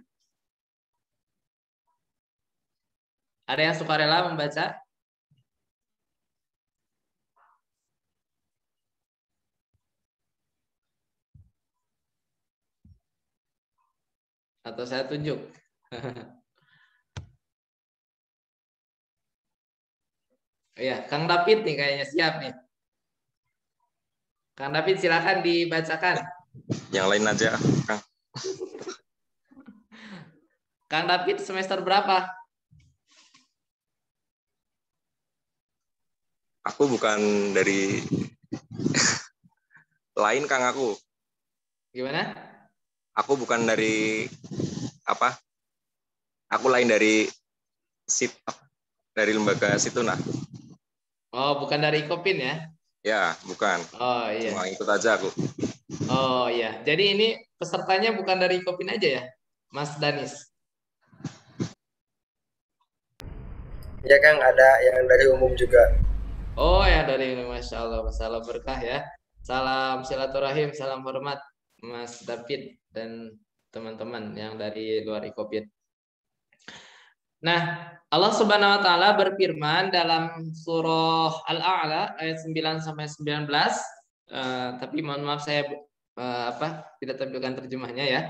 Speaker 5: Ada yang sukarela membaca? Atau saya tunjuk? Iya, Kang David nih kayaknya siap nih. Kang David silakan dibacakan.
Speaker 3: Yang lain aja, Kang.
Speaker 5: Kang David semester berapa?
Speaker 3: Aku bukan dari lain, Kang, aku.
Speaker 5: Gimana?
Speaker 3: Aku bukan dari apa? Aku lain dari dari lembaga Situna.
Speaker 5: Oh, bukan dari Kopin ya?
Speaker 3: Ya, bukan.
Speaker 5: Oh iya.
Speaker 3: Cuma ikut aja aku.
Speaker 5: Oh iya. Jadi ini pesertanya bukan dari Kopin aja ya, Mas Danis?
Speaker 1: Ya Kang, ada yang dari umum juga.
Speaker 5: Oh ya, dari ini, Masya Allah, masalah berkah ya. Salam silaturahim, salam hormat Mas David dan teman-teman yang dari luar Ikopit. Nah, Allah Subhanahu wa taala berfirman dalam surah Al-A'la ayat 9 sampai 19. Tapi mohon maaf saya tidak tampilkan terjemahnya ya.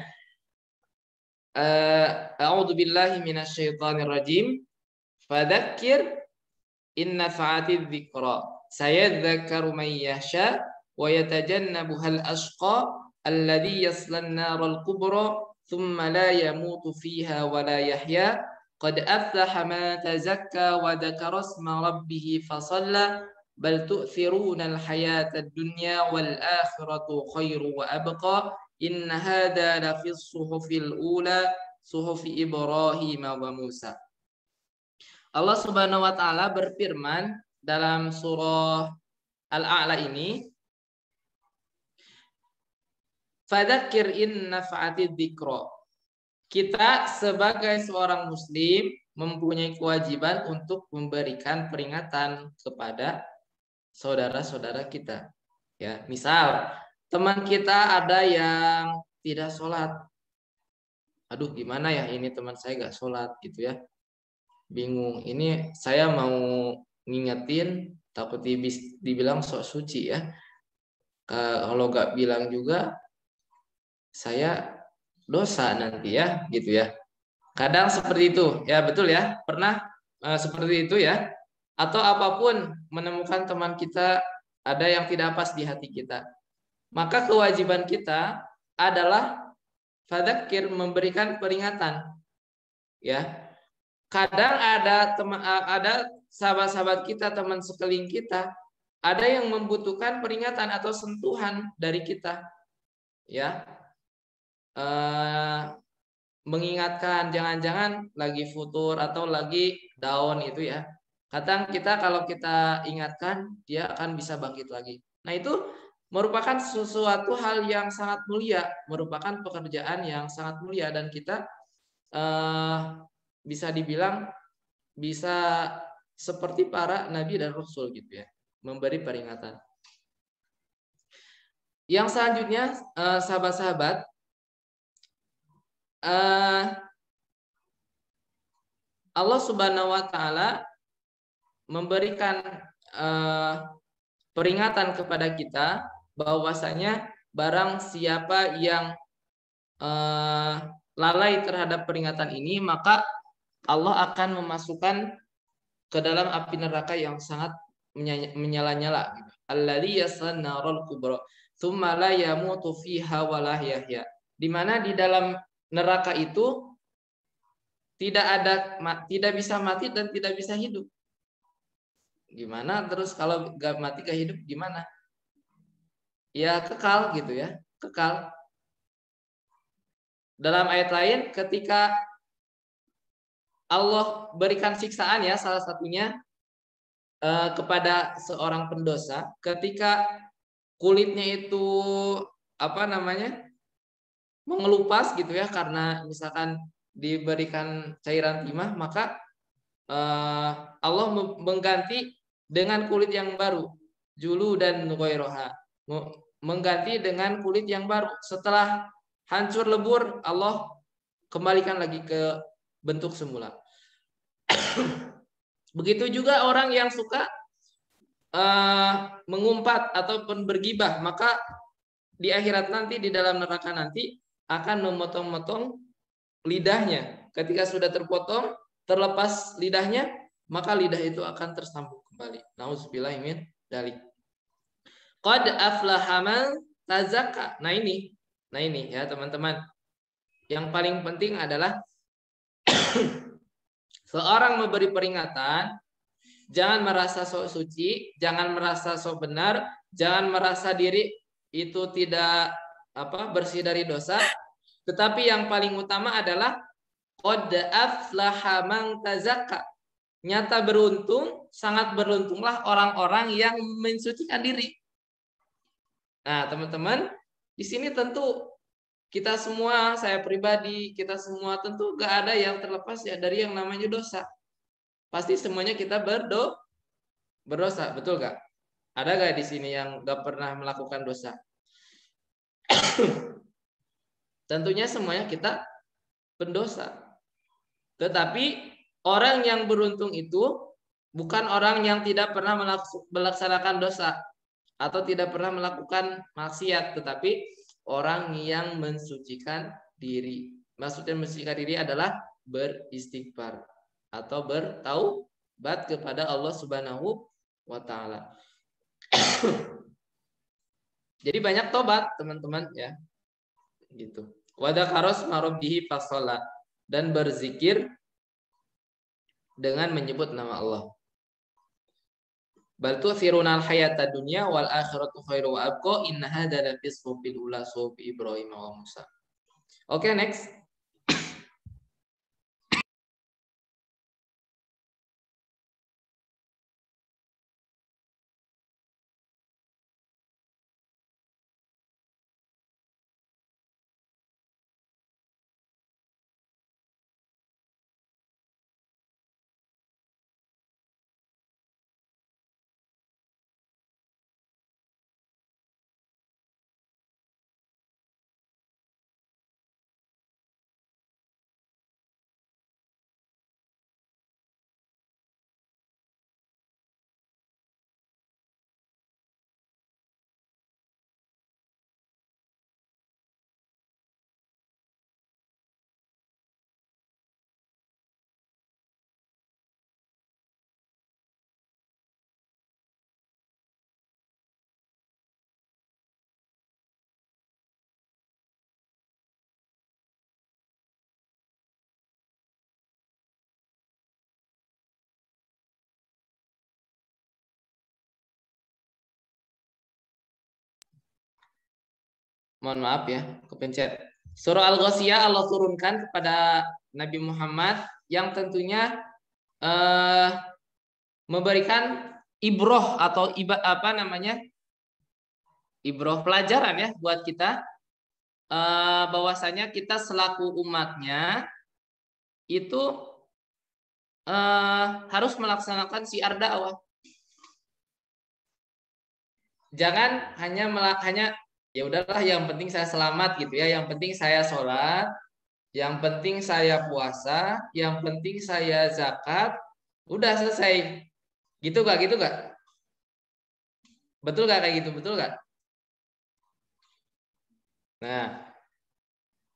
Speaker 5: A'udzu billahi minasyaitonir rajim. Fadzakir in nafa'atiz dzikra. Sayadzakkaru man yahsha wa yatajannabuhal ashqa alladzi yaslan naral kubra thumma la yamutu fiha wa la yahya. Qad aflaha man tazakka wa dzakara isma rabbih fasalla bal tu'thiruna al-hayata ad-dunya wal akhiratu khairu wa abqa inna hadza la fi suhufil ula suhufi Ibrahim wa Musa. Allah Subhanahu wa taala berfirman dalam surah Al-A'la ini, fadzakir in nafa'atid dzikra. Kita sebagai seorang muslim mempunyai kewajiban untuk memberikan peringatan kepada saudara-saudara kita. Ya, misal teman kita ada yang tidak sholat. Aduh, gimana ya ini teman saya gak sholat gitu ya. Bingung. Ini saya mau ngingetin, takut dibilang sok suci ya. Kalau gak bilang juga saya dosa nanti ya, gitu ya. Kadang seperti itu, ya betul ya. Pernah seperti itu ya. Atau apapun menemukan teman kita ada yang tidak pas di hati kita. Maka kewajiban kita adalah fadzakir, memberikan peringatan. Ya. Kadang ada sahabat-sahabat kita, teman sekeliling kita, ada yang membutuhkan peringatan atau sentuhan dari kita. Ya. Mengingatkan jangan-jangan lagi futur atau lagi down itu ya. Kadang kita kalau kita ingatkan dia akan bisa bangkit lagi. Nah, itu merupakan sesuatu hal yang sangat mulia, merupakan pekerjaan yang sangat mulia dan kita bisa dibilang bisa seperti para nabi dan rasul gitu ya, memberi peringatan. Yang selanjutnya sahabat-sahabat, Allah Subhanahu wa taala memberikan peringatan kepada kita bahwasanya barang siapa yang lalai terhadap peringatan ini, maka Allah akan memasukkan ke dalam api neraka yang sangat menyala-nyala. Alladzi yaslan narul kubra tsumma la yamutu fiha wa la yahya. Di mana di dalam neraka itu tidak bisa mati dan tidak bisa hidup. Gimana terus kalau gak mati gak hidup gimana? Ya kekal gitu ya, kekal. Dalam ayat lain ketika Allah berikan siksaan ya, salah satunya kepada seorang pendosa ketika kulitnya itu mengelupas gitu ya, karena misalkan diberikan cairan timah, maka Allah mengganti dengan kulit yang baru, julu dan ghairaha, mengganti dengan kulit yang baru. Setelah hancur lebur, Allah kembalikan lagi ke bentuk semula. Begitu juga orang yang suka mengumpat ataupun bergibah, maka di akhirat nanti, di dalam neraka nanti akan memotong-motong lidahnya. Ketika sudah terpotong, terlepas lidahnya, maka lidah itu akan tersambung kembali. Nauzubillahi min dzalik. Qad aflaha man tazakka. Nah ini ya teman-teman. Yang paling penting adalah seorang memberi peringatan, jangan merasa sok suci, jangan merasa sok benar, jangan merasa diri itu tidak bersih dari dosa, tetapi yang paling utama adalah qad aflaha man tazakka. Nyata beruntung, sangat beruntunglah orang-orang yang mensucikan diri. Nah, teman-teman, di sini tentu kita semua, saya pribadi, kita semua tentu gak ada yang terlepas ya dari yang namanya dosa. Pasti semuanya kita berdosa, betul gak? Ada gak di sini yang gak pernah melakukan dosa? Tentunya semuanya kita pendosa. Tetapi orang yang beruntung itu bukan orang yang tidak pernah melaksanakan dosa atau tidak pernah melakukan maksiat, tetapi orang yang mensucikan diri. Maksudnya mensucikan diri adalah beristighfar atau bertaubat kepada Allah Subhanahu wa taala. Jadi banyak tobat, teman-teman ya. Gitu. Wa dzakaros marabbihi fasala, dan berzikir dengan menyebut nama Allah. Bal tu'thiruna al-hayata dunya wal akhiratu khairu wa abqa inna hadza la fi suhufil ula suhufi Ibrahim wa Musa. Oke, next. Mohon maaf ya, kepencet. Surah Al-Ghasyiyah Allah turunkan kepada Nabi Muhammad yang tentunya memberikan ibroh atau ibroh pelajaran ya buat kita, bahwasanya kita selaku umatnya itu harus melaksanakan syiar dakwah. Jangan hanya ya udahlah, yang penting saya selamat gitu ya, yang penting saya sholat, yang penting saya puasa, yang penting saya zakat, udah selesai. Gitu gak? Betul nggak kayak gitu? Betul nggak? Nah,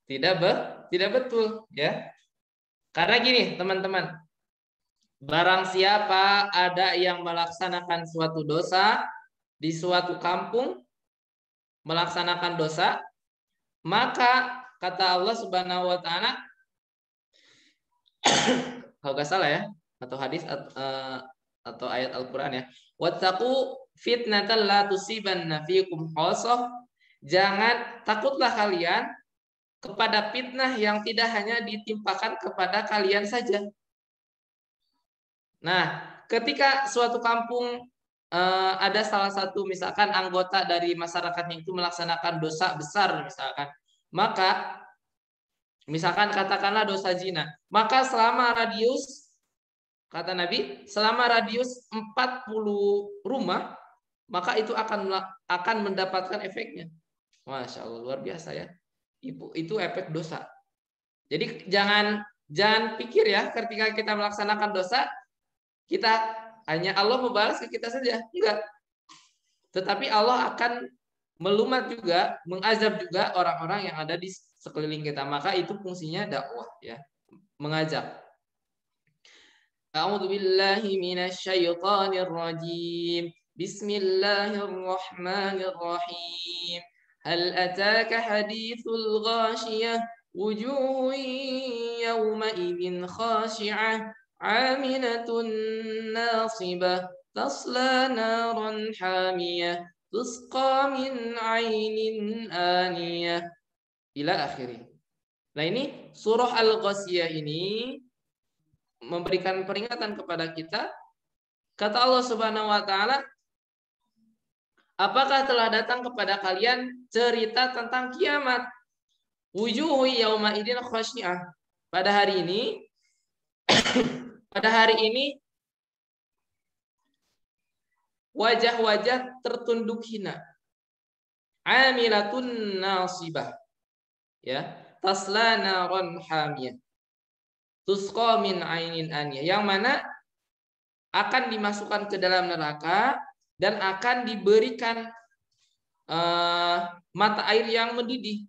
Speaker 5: tidak betul ya. Karena gini, teman-teman. Barang siapa ada yang melaksanakan suatu dosa di suatu kampung, melaksanakan dosa, maka kata Allah Subhanahu wa taala, kalau nggak salah ya, atau hadis atau ayat Al-Qur'an ya. Wattaqu fitnatan la tusibanna fikum khassah. Jangan takutlah kalian kepada fitnah yang tidak hanya ditimpakan kepada kalian saja. Nah, ketika suatu kampung ada salah satu misalkan anggota dari masyarakatnya itu melaksanakan dosa besar misalkan, maka misalkan katakanlah dosa zina, maka selama radius, kata Nabi, selama radius 40 rumah, maka itu akan mendapatkan efeknya. Masya Allah, luar biasa ya. Itu efek dosa. Jadi jangan pikir ya ketika kita melaksanakan dosa, kita hanya Allah membalas ke kita saja. Enggak. Tetapi Allah akan melumat juga, mengazab juga orang-orang yang ada di sekeliling kita. Maka itu fungsinya dakwah ya, mengajak. A'udzu billahi minasyaitonir rajim. Bismillahirrahmanirrahim. Hal ataka hadithul ghashiyah wujuhun yawma idzin khashi'ah 'amilatun nasibah tasla naran hamiyah tusqa min 'ainin aniyah ila akhiri. Nah, ini surah Al-Ghasyiyah ini memberikan peringatan kepada kita. Kata Allah Subhanahu wa taala, apakah telah datang kepada kalian cerita tentang kiamat? Wujuhu yauma idzin khasyi'ah. Pada hari ini wajah-wajah tertunduk hina. Amilatun nasibah. Ya, tasla naran hamiyah. Tusqa min ainin aniyah. Yang mana akan dimasukkan ke dalam neraka dan akan diberikan mata air yang mendidih.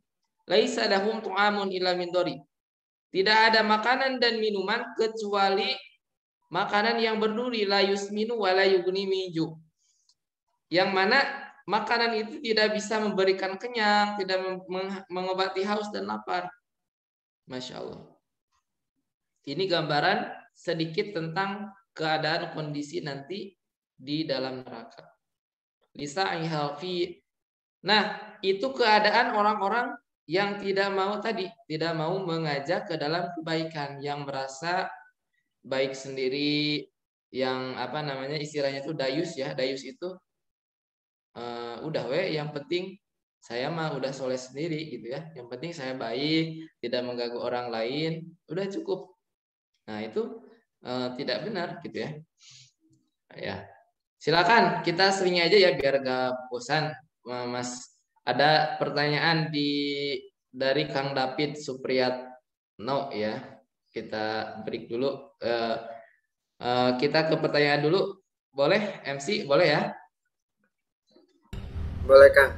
Speaker 5: Laisa lahum tu'amun illa min dori. Tidak ada makanan dan minuman kecuali makanan yang berduri, la yusminu wa la yughni min ju'. Yang mana makanan itu tidak bisa memberikan kenyang, tidak mengobati haus dan lapar. Masya Allah. Ini gambaran sedikit tentang keadaan kondisi nanti di dalam neraka. Lisa fi. Nah, itu keadaan orang-orang yang tidak mau mengajak ke dalam kebaikan, yang merasa baik sendiri, yang istilahnya itu dayus ya. Dayus itu udah yang penting saya mah udah soleh sendiri gitu ya. Yang penting saya baik, tidak mengganggu orang lain, udah cukup. Nah, itu tidak benar gitu ya. Ya. Silakan kita seringnya aja ya biar gak bosan, Mas. Ada pertanyaan dari Kang David Supriyatno ya. Kita break dulu. Kita ke pertanyaan dulu. Boleh MC? Boleh ya?
Speaker 1: Boleh, Kang.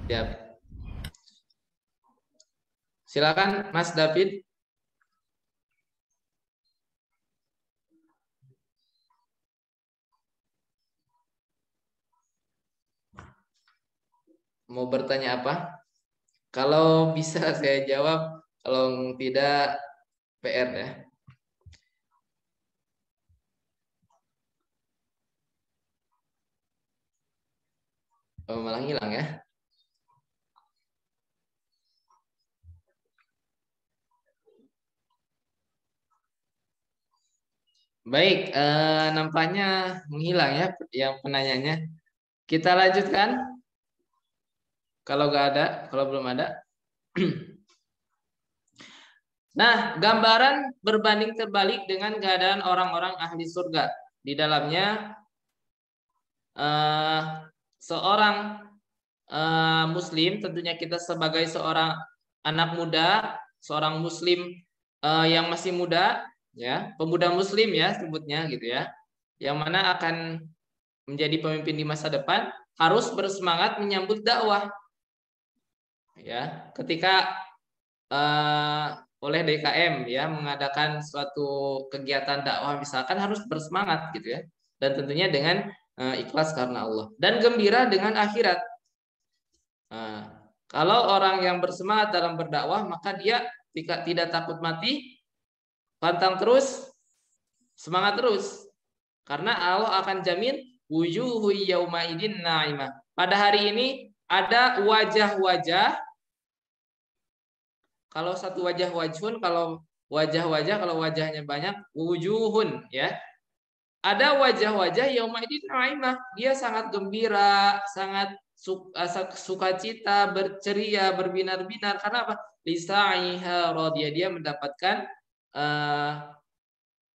Speaker 5: Siap. Silakan Mas David. Mau bertanya apa? Kalau bisa saya jawab, kalau tidak PR ya. Oh, malah hilang ya. Baik, nampaknya menghilang ya yang penanyanya. Kita lanjutkan. Kalau belum ada. Nah, gambaran berbanding terbalik dengan keadaan orang-orang ahli surga. Di dalamnya seorang muslim, tentunya kita sebagai seorang anak muda, seorang muslim yang masih muda, ya, pemuda muslim ya sebutnya gitu ya, yang mana akan menjadi pemimpin di masa depan harus bersemangat menyambut dakwah. Ya, ketika oleh DKM ya mengadakan suatu kegiatan dakwah misalkan harus bersemangat gitu ya, dan tentunya dengan ikhlas karena Allah dan gembira dengan akhirat. Kalau orang yang bersemangat dalam berdakwah maka dia tidak takut mati, pantang terus, semangat terus, karena Allah akan jamin wujuhu yaumaidin naimah. Pada hari ini ada wajah-wajah. Kalau satu wajah wajhun, kalau wajah-wajah, kalau wajahnya banyak wujuhun ya. Ada wajah-wajah yaumaidin naimah, dia sangat gembira, sangat sukacita, berceria, berbinar-binar. Karena apa? Lisa'iha radiyah, dia mendapatkan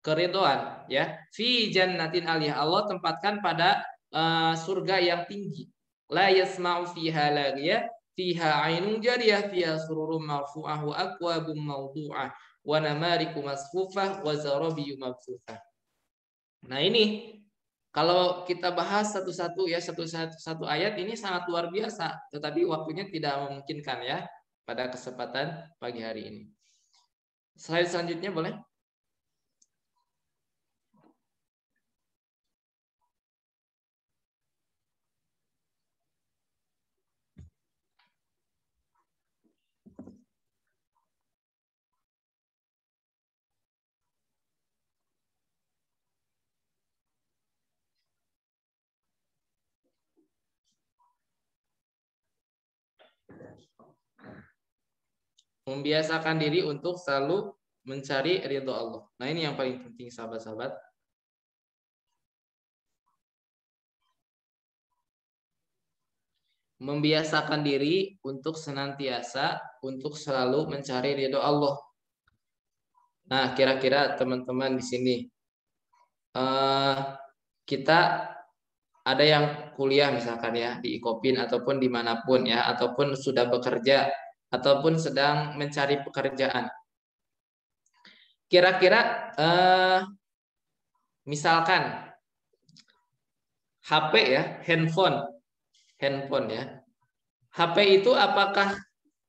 Speaker 5: keridhaan ya. Fi jannatin aliyah, Allah tempatkan pada surga yang tinggi. La yasma'u fiha laghiyah, fiha 'ainun jariyah, fiha sururum marfu'ah wa akwabum mawdu'ah wa namariku masfufah wa zarabiyyu mabthufah. Nah, ini kalau kita bahas satu-satu ya, satu ayat ini sangat luar biasa, tetapi waktunya tidak memungkinkan ya pada kesempatan pagi hari ini. Slide selanjutnya boleh? Membiasakan diri untuk selalu mencari ridho Allah. Nah, ini yang paling penting sahabat-sahabat. Membiasakan diri untuk senantiasa untuk selalu mencari ridho Allah. Nah, kira-kira teman-teman di sini kita ada yang kuliah misalkan ya di Ikopin ataupun dimanapun ya, ataupun sudah bekerja ataupun sedang mencari pekerjaan. Kira-kira misalkan HP ya, handphone ya. HP itu apakah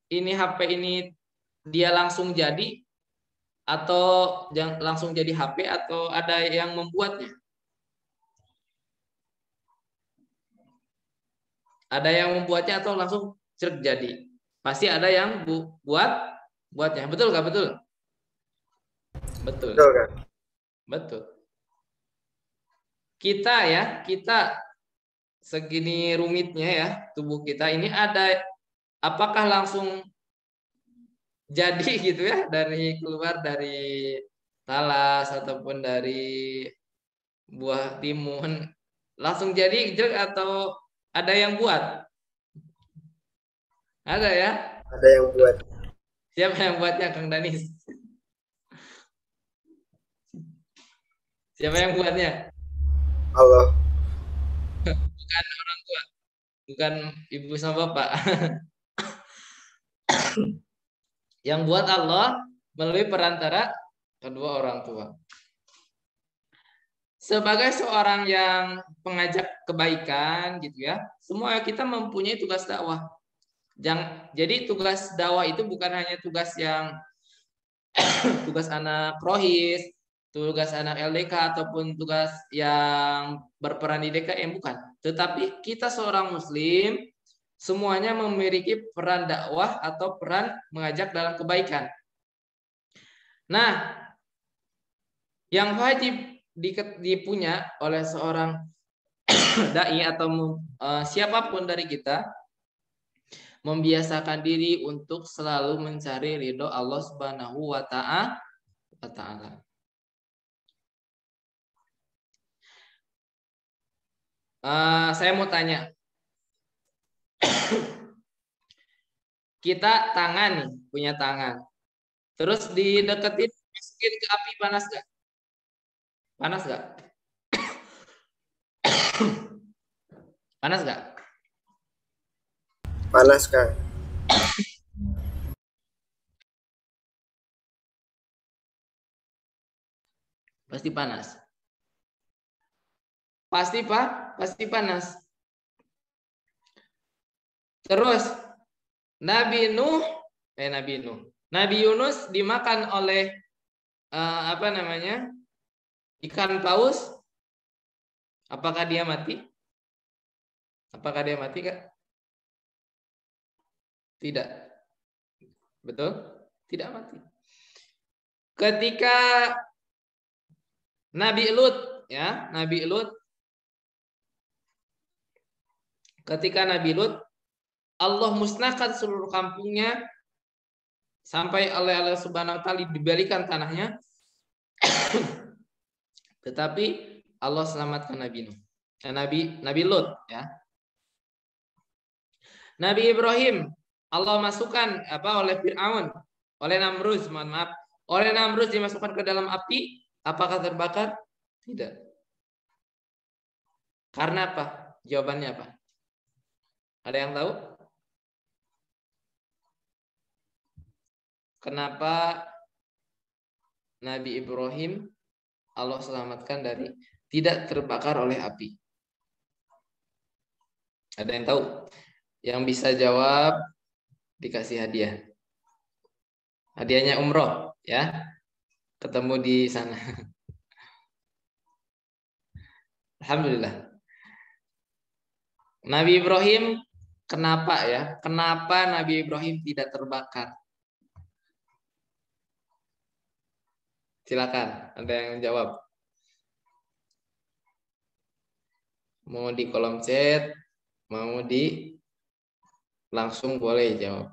Speaker 5: ini HP ini dia langsung jadi atau langsung jadi HP atau ada yang membuatnya? Ada yang membuatnya atau langsung jadi? Pasti ada yang buatnya. Betul nggak? Betul. Betul.
Speaker 1: Betul kan?
Speaker 5: Betul. Kita segini rumitnya ya tubuh kita ini ada, apakah langsung jadi gitu ya keluar dari talas ataupun dari buah timun langsung jadi atau ada yang buat? Ada ya?
Speaker 1: Ada yang buat.
Speaker 5: Siapa yang buatnya, Kang Danis? Siapa yang buatnya?
Speaker 1: Allah.
Speaker 5: Bukan orang tua, bukan ibu sama bapak. Yang buat Allah melalui perantara kedua orang tua. Sebagai seorang yang pengajak kebaikan gitu ya, semua kita mempunyai tugas dakwah. Jadi tugas dakwah itu bukan hanya tugas yang tugas anak rohis, tugas anak LDK ataupun tugas yang berperan di DKM, bukan. Tetapi kita seorang muslim semuanya memiliki peran dakwah atau peran mengajak dalam kebaikan. Nah, yang wajib dipunya oleh seorang dai atau siapapun dari kita, membiasakan diri untuk selalu mencari ridho Allah Subhanahu wa Ta'ala. Saya mau tanya, kita tangan nih, punya tangan, terus dideketin, masukin ke api, panas gak? Panas gak? Panas gak?
Speaker 1: Panas, Kang.
Speaker 5: Pasti panas. Pasti panas. Terus Nabi Yunus dimakan oleh ikan paus. Apakah dia mati? Apakah dia mati, Kak? Tidak. Betul? Tidak mati. Ketika Nabi Lut, ketika Nabi Lut, Allah musnahkan seluruh kampungnya sampai oleh Allah Subhanahu wa taala dibalikan tanahnya. Tetapi Allah selamatkan Nabi Nuh. Nabi Lut, ya. Nabi Ibrahim Allah masukkan oleh Fir'aun, oleh Namrud, oleh Namrud dimasukkan ke dalam api, apakah terbakar? Tidak. Karena apa? Jawabannya apa? Ada yang tahu? Kenapa Nabi Ibrahim Allah selamatkan dari tidak terbakar oleh api? Ada yang tahu? Yang bisa jawab dikasih hadiah. Hadiahnya umroh, ya. Ketemu di sana. Alhamdulillah. Nabi Ibrahim kenapa ya? Kenapa Nabi Ibrahim tidak terbakar? Silakan, ada yang jawab. Mau di kolom chat, mau di langsung boleh jawab.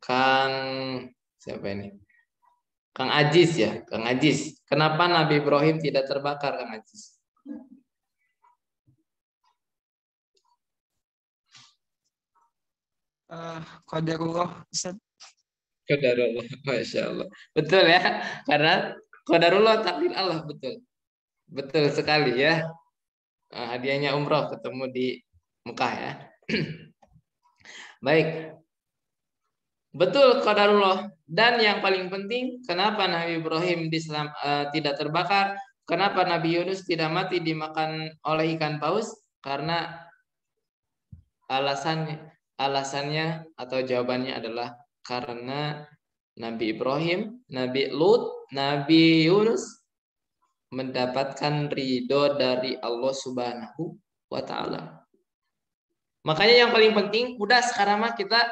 Speaker 5: Kang siapa ini? Kang Ajis ya, Kang Ajis. Kenapa Nabi Ibrahim tidak terbakar, Kang Ajis?
Speaker 6: Qadarullah, Ustaz.
Speaker 5: Qadarullah, Masya Allah. Betul ya, karena qadarullah takdir Allah, betul. Betul sekali ya. Hadiahnya umroh ketemu di Mekah ya. Baik. Betul qadarullah. Dan yang paling penting, kenapa Nabi Ibrahim tidak terbakar? Kenapa Nabi Yunus tidak mati dimakan oleh ikan paus? Karena alasannya atau jawabannya adalah karena Nabi Ibrahim, Nabi Lut, Nabi Yunus mendapatkan ridho dari Allah Subhanahu wa taala. Makanya yang paling penting, udah sekarang mah kita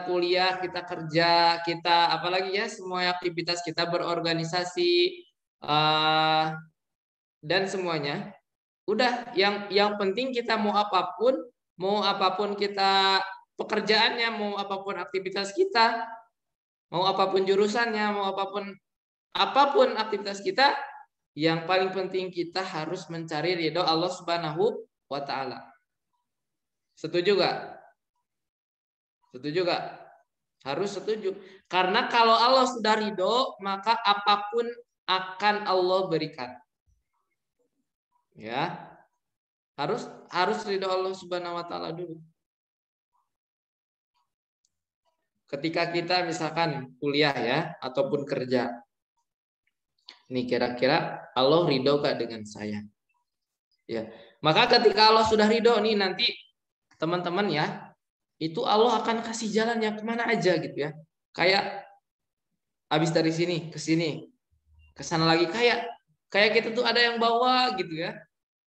Speaker 5: kuliah, kita kerja, kita apalagi ya, semua aktivitas kita berorganisasi dan semuanya. Udah yang penting kita mau apapun kita pekerjaannya, mau apapun aktivitas kita, mau apapun jurusannya, mau apapun aktivitas kita, yang paling penting kita harus mencari ridho Allah Subhanahu wa taala. Setuju gak? Setuju gak? Harus setuju. Karena kalau Allah sudah ridho, maka apapun akan Allah berikan. Ya. Harus ridho Allah Subhanahu wa taala dulu. Ketika kita misalkan kuliah ya ataupun kerja. Ini kira-kira Allah ridho gak dengan saya? Ya. Maka ketika Allah sudah ridho nih, nanti teman-teman ya, itu Allah akan kasih jalan yang kemana aja gitu ya. Kayak habis dari sini ke sini, ke sana lagi, kayak kita tuh ada yang bawa gitu ya.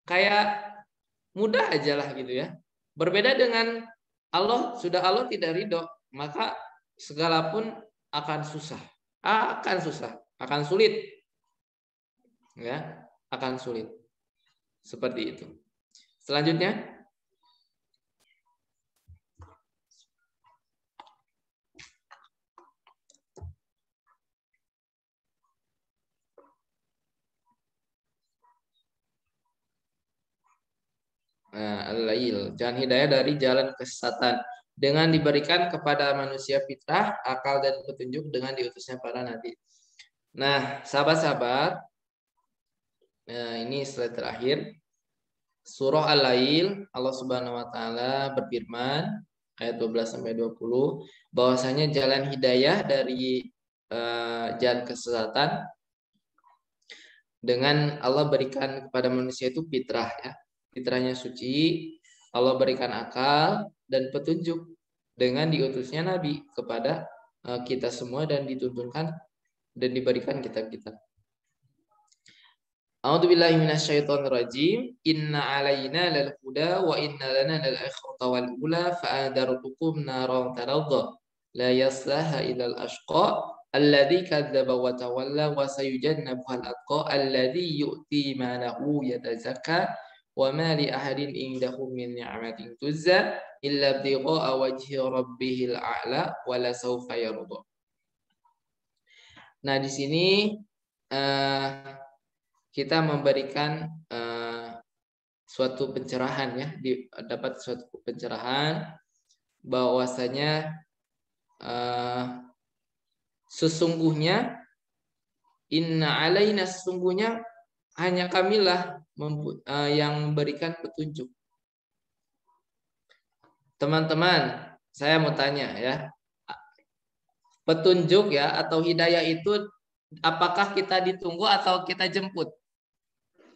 Speaker 5: Kayak mudah aja lah gitu ya. Berbeda dengan Allah, sudah Allah tidak ridho, maka segala pun akan susah. Akan sulit. Ya, akan sulit. Seperti itu. Selanjutnya, al-lail, jangan hidayah dari jalan kesesatan dengan diberikan kepada manusia fitrah, akal dan petunjuk dengan diutusnya para nabi. Nah, sahabat-sahabat, ini slide terakhir. Surah Al-Lail, Allah Subhanahu wa taala berfirman ayat 12 sampai 20 bahwasanya jalan hidayah dari jalan kesesatan dengan Allah berikan kepada manusia itu fitrah ya. Fitrahnya suci, Allah berikan akal dan petunjuk dengan diutusnya Nabi kepada kita semua dan dituntunkan dan diberikan kitab-kitab. A'udzubillahi minasyaitonirrajim. Inna 'alaina lal huda wa inna lana lal akhirata wal ula fa'adartukum naran taladha la yaslaha ilal ashqa alladzi kadzdzaba wa tawalla wa sayujannabuhal atqa alladzi yu'ti malahu yatazakka wa ma li ahadin indahu min ni'matin tuzza illa ibtigha'a wajhi rabbihil a'la wa la sawfa yarda. Nah, di sini kita memberikan suatu pencerahan ya, dapat suatu pencerahan bahwasanya sesungguhnya inna alaina, sesungguhnya hanya kamilah yang memberikan petunjuk. Teman-teman, saya mau tanya ya, petunjuk ya atau hidayah itu apakah kita ditunggu atau kita jemput?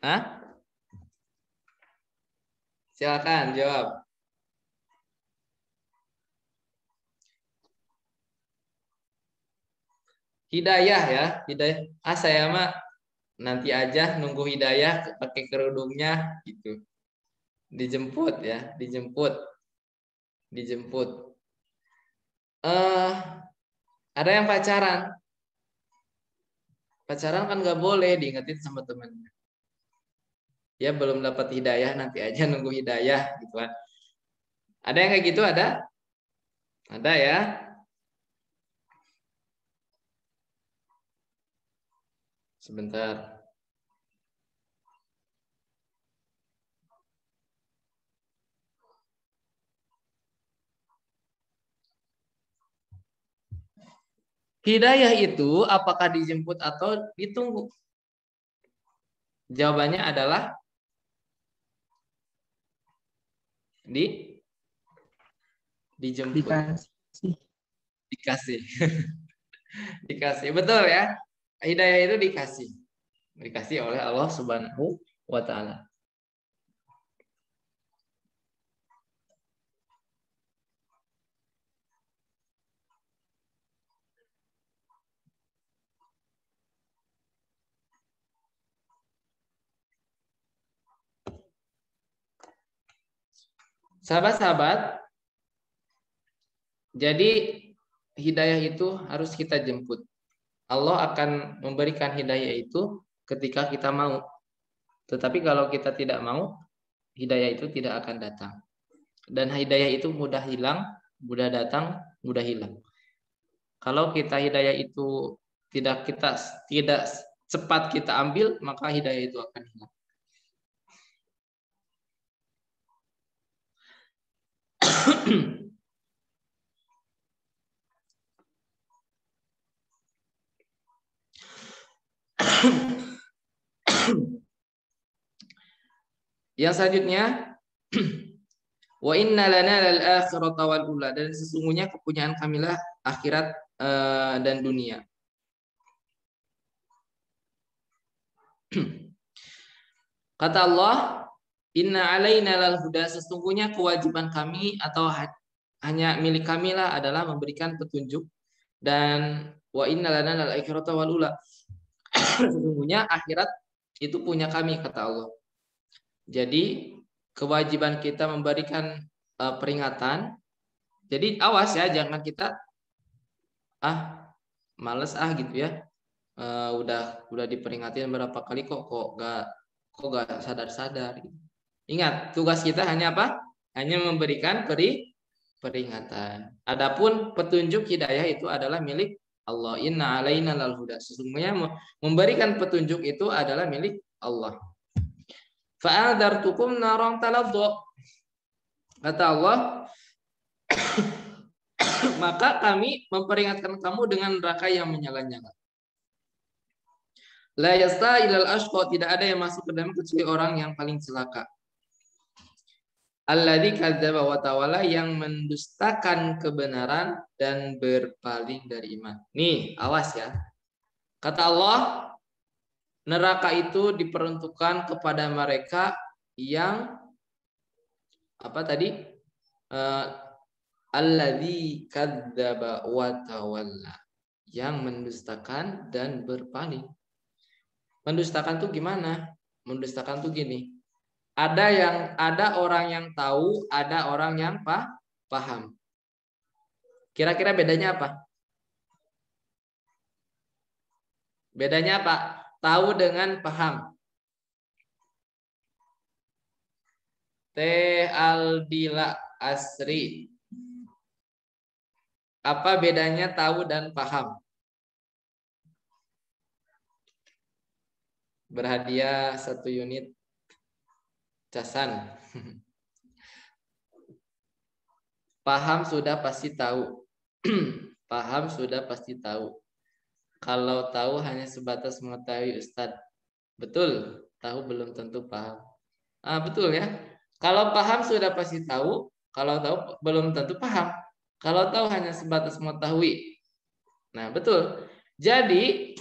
Speaker 5: Hah? Silakan jawab. Hidayah ya, hidayah. Saya mah nanti aja nunggu hidayah pakai kerudungnya gitu. Dijemput ya, dijemput. Ada yang pacaran. Pacaran kan nggak boleh diingetin sama temannya. Ya belum dapat hidayah, nanti aja nunggu hidayah gitu kan. Ada yang kayak gitu ada? Ada ya. Sebentar. Hidayah itu apakah dijemput atau ditunggu? Jawabannya adalah dijemput. Dikasih. Dikasih. Betul ya. Hidayah itu dikasih. Dikasih oleh Allah Subhanahu wa taala. Sahabat-sahabat, jadi hidayah itu harus kita jemput. Allah akan memberikan hidayah itu ketika kita mau. Tetapi kalau kita tidak mau, hidayah itu tidak akan datang. Dan hidayah itu mudah hilang, mudah datang, mudah hilang. Kalau kita hidayah itu tidak cepat kita ambil, maka hidayah itu akan hilang. Yang selanjutnya, wa inna lana lal akhirata wal ula, dan sesungguhnya kepunyaan kamilah akhirat dan dunia. Kata Allah, inna alaina lal huda, sesungguhnya kewajiban kami atau hanya milik kamilah adalah memberikan petunjuk, dan wa inna lana lal akhirata wal ula, sesungguhnya akhirat itu punya kami, kata Allah. Jadi kewajiban kita memberikan peringatan. Jadi awas ya, jangan kita males gitu ya. Udah diperingatin berapa kali kok gak sadar-sadar. Ingat, tugas kita hanya apa? Hanya memberikan peringatan. Adapun petunjuk hidayah itu adalah milik Allah. Inna alaina lal huda. Sesungguhnya memberikan petunjuk itu adalah milik Allah. Fa'adartukum naran taladha. Kata Allah, maka kami memperingatkan kamu dengan neraka yang menyala-nyala. La yasta ilal ashqa, tidak ada yang masuk ke dalam kecuali orang yang paling celaka. Alladzi kadzdzaba wa tawalla, yang mendustakan kebenaran dan berpaling dari iman. Nih, awas ya. Kata Allah, neraka itu diperuntukkan kepada mereka yang apa tadi? Alladzi kadzdzaba wa tawalla, yang mendustakan dan berpaling. Mendustakan tuh gimana? Mendustakan tuh gini. Ada orang yang tahu, ada orang yang paham. Kira-kira bedanya apa? Bedanya apa? Tahu dengan paham. Teh Aldila Asri. Apa bedanya tahu dan paham? Berhadiah 1 unit casan. Paham sudah pasti tahu. Paham sudah pasti tahu. Kalau tahu hanya sebatas mengetahui Ustadz. Betul, tahu belum tentu paham. Betul ya. Kalau paham sudah pasti tahu. Kalau tahu belum tentu paham. Kalau tahu hanya sebatas mengetahui. Nah, betul. Jadi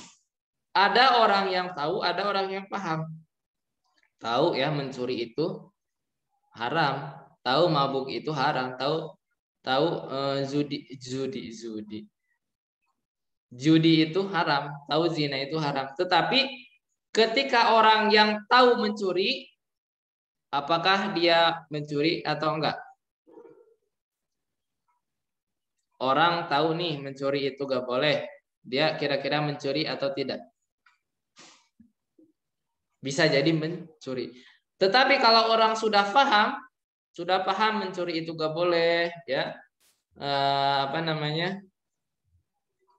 Speaker 5: ada orang yang tahu, ada orang yang paham. Tahu ya mencuri itu haram. Tahu mabuk itu haram. Tahu judi itu haram. Tahu zina itu haram. Tetapi ketika orang yang tahu mencuri, apakah dia mencuri atau enggak? Orang tahu nih mencuri itu gak boleh. Dia kira-kira mencuri atau tidak? Bisa jadi mencuri. Tetapi kalau orang sudah paham mencuri itu gak boleh, ya,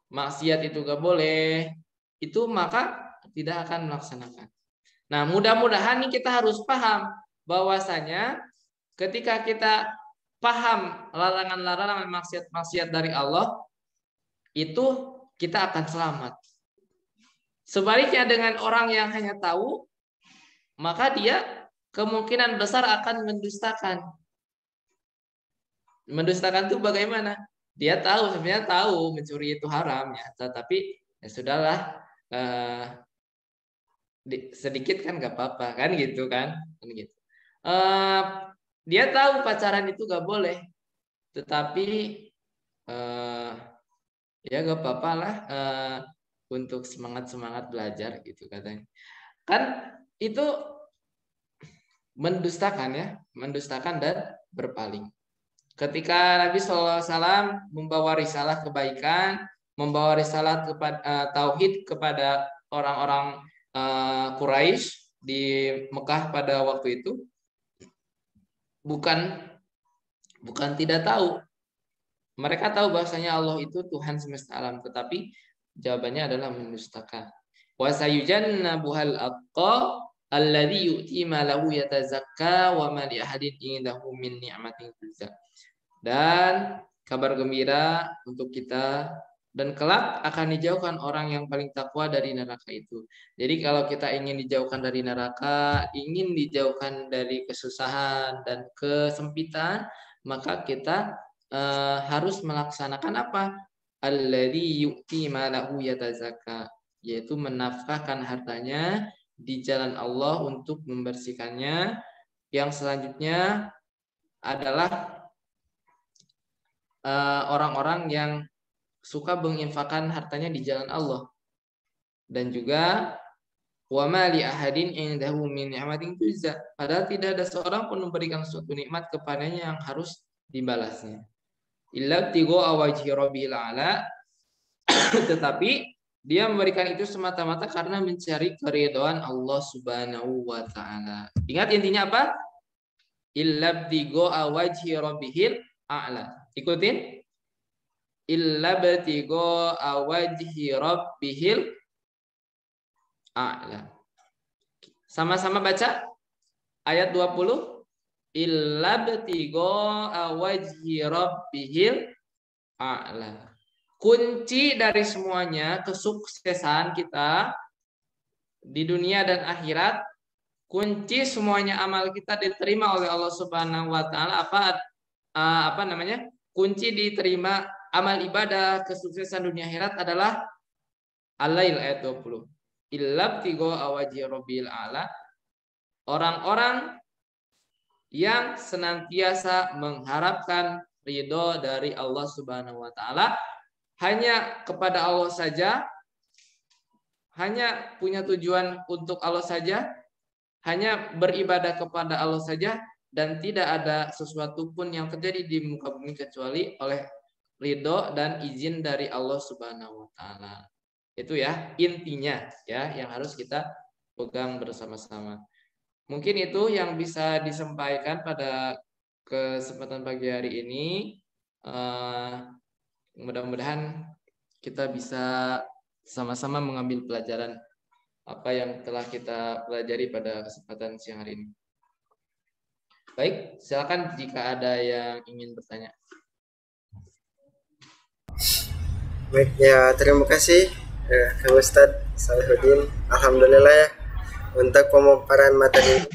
Speaker 5: maksiat itu gak boleh, itu maka tidak akan melaksanakan. Nah, mudah-mudahan nih kita harus paham bahwasanya ketika kita paham larangan-larangan maksiat dari Allah, itu kita akan selamat. Sebaliknya dengan orang yang hanya tahu, maka dia kemungkinan besar akan mendustakan. Mendustakan itu bagaimana? Dia tahu, sebenarnya tahu mencuri itu haram ya, tetapi ya sudahlah, sedikit kan gak apa-apa kan gitu kan, gitu. Dia tahu pacaran itu gak boleh, tetapi ya gak apa-apa lah, untuk semangat belajar gitu katanya. Kan itu mendustakan ya, mendustakan dan berpaling. Ketika Nabi SAW membawa risalah kebaikan, membawa risalah kepada tauhid kepada orang-orang Quraisy di Mekah pada waktu itu, bukan tidak tahu. Mereka tahu bahwasanya Allah itu Tuhan semesta alam, tetapi jawabannya adalah mendustakan. Wa sayujannabuhal aqqa alladzi yu'ti ma lahu yatazakka wa ma li ahadin indahu min ni'matin tuzza. Dan kabar gembira untuk kita, dan kelak akan dijauhkan orang yang paling takwa dari neraka itu. Jadi kalau kita ingin dijauhkan dari neraka, ingin dijauhkan dari kesusahan dan kesempitan, maka kita harus melaksanakan apa? Alladzi yu'ti ma lahu yatazakka, yaitu menafkahkan hartanya di jalan Allah untuk membersihkannya. Yang selanjutnya adalah orang-orang yang suka menginfakkan hartanya di jalan Allah. Dan juga wa ma li ahadin indahu min ni'matin tujza, padahal tidak ada seorang pun memberikan suatu nikmat kepadanya yang harus dibalasnya. Illa tigo awajhi rabbil ala, tetapi dia memberikan itu semata-mata karena mencari keridhaan Allah Subhanahu wa taala. Ingat intinya apa? Illa tigo awajhi rabbil a'la. Ikutin. Illa batigo awajhi rabbihil a'la. Sama-sama baca ayat 20. Illa batigo awajhi rabbihil a'la. Kunci dari semuanya kesuksesan kita di dunia dan akhirat, kunci semuanya amal kita diterima oleh Allah Subhanahu wa taala apa namanya? Kunci diterima amal ibadah kesuksesan dunia akhirat adalah Al-Lail ayat 20. Illabtigo awaji rabbil ala. Orang-orang yang senantiasa mengharapkan ridho dari Allah Subhanahu wa taala, hanya kepada Allah saja, hanya punya tujuan untuk Allah saja, hanya beribadah kepada Allah saja, dan tidak ada sesuatu pun yang terjadi di muka bumi kecuali oleh ridho dan izin dari Allah Subhanahu wa taala. Itu ya intinya ya yang harus kita pegang bersama-sama. Mungkin itu yang bisa disampaikan pada kesempatan pagi hari ini. Mudah-mudahan kita bisa sama-sama mengambil pelajaran apa yang telah kita pelajari pada kesempatan siang hari ini. Baik, silakan jika ada yang ingin bertanya.
Speaker 1: Baik ya, terima kasih Kang Ustadz Salahuddin. Alhamdulillah ya untuk pemaparan materi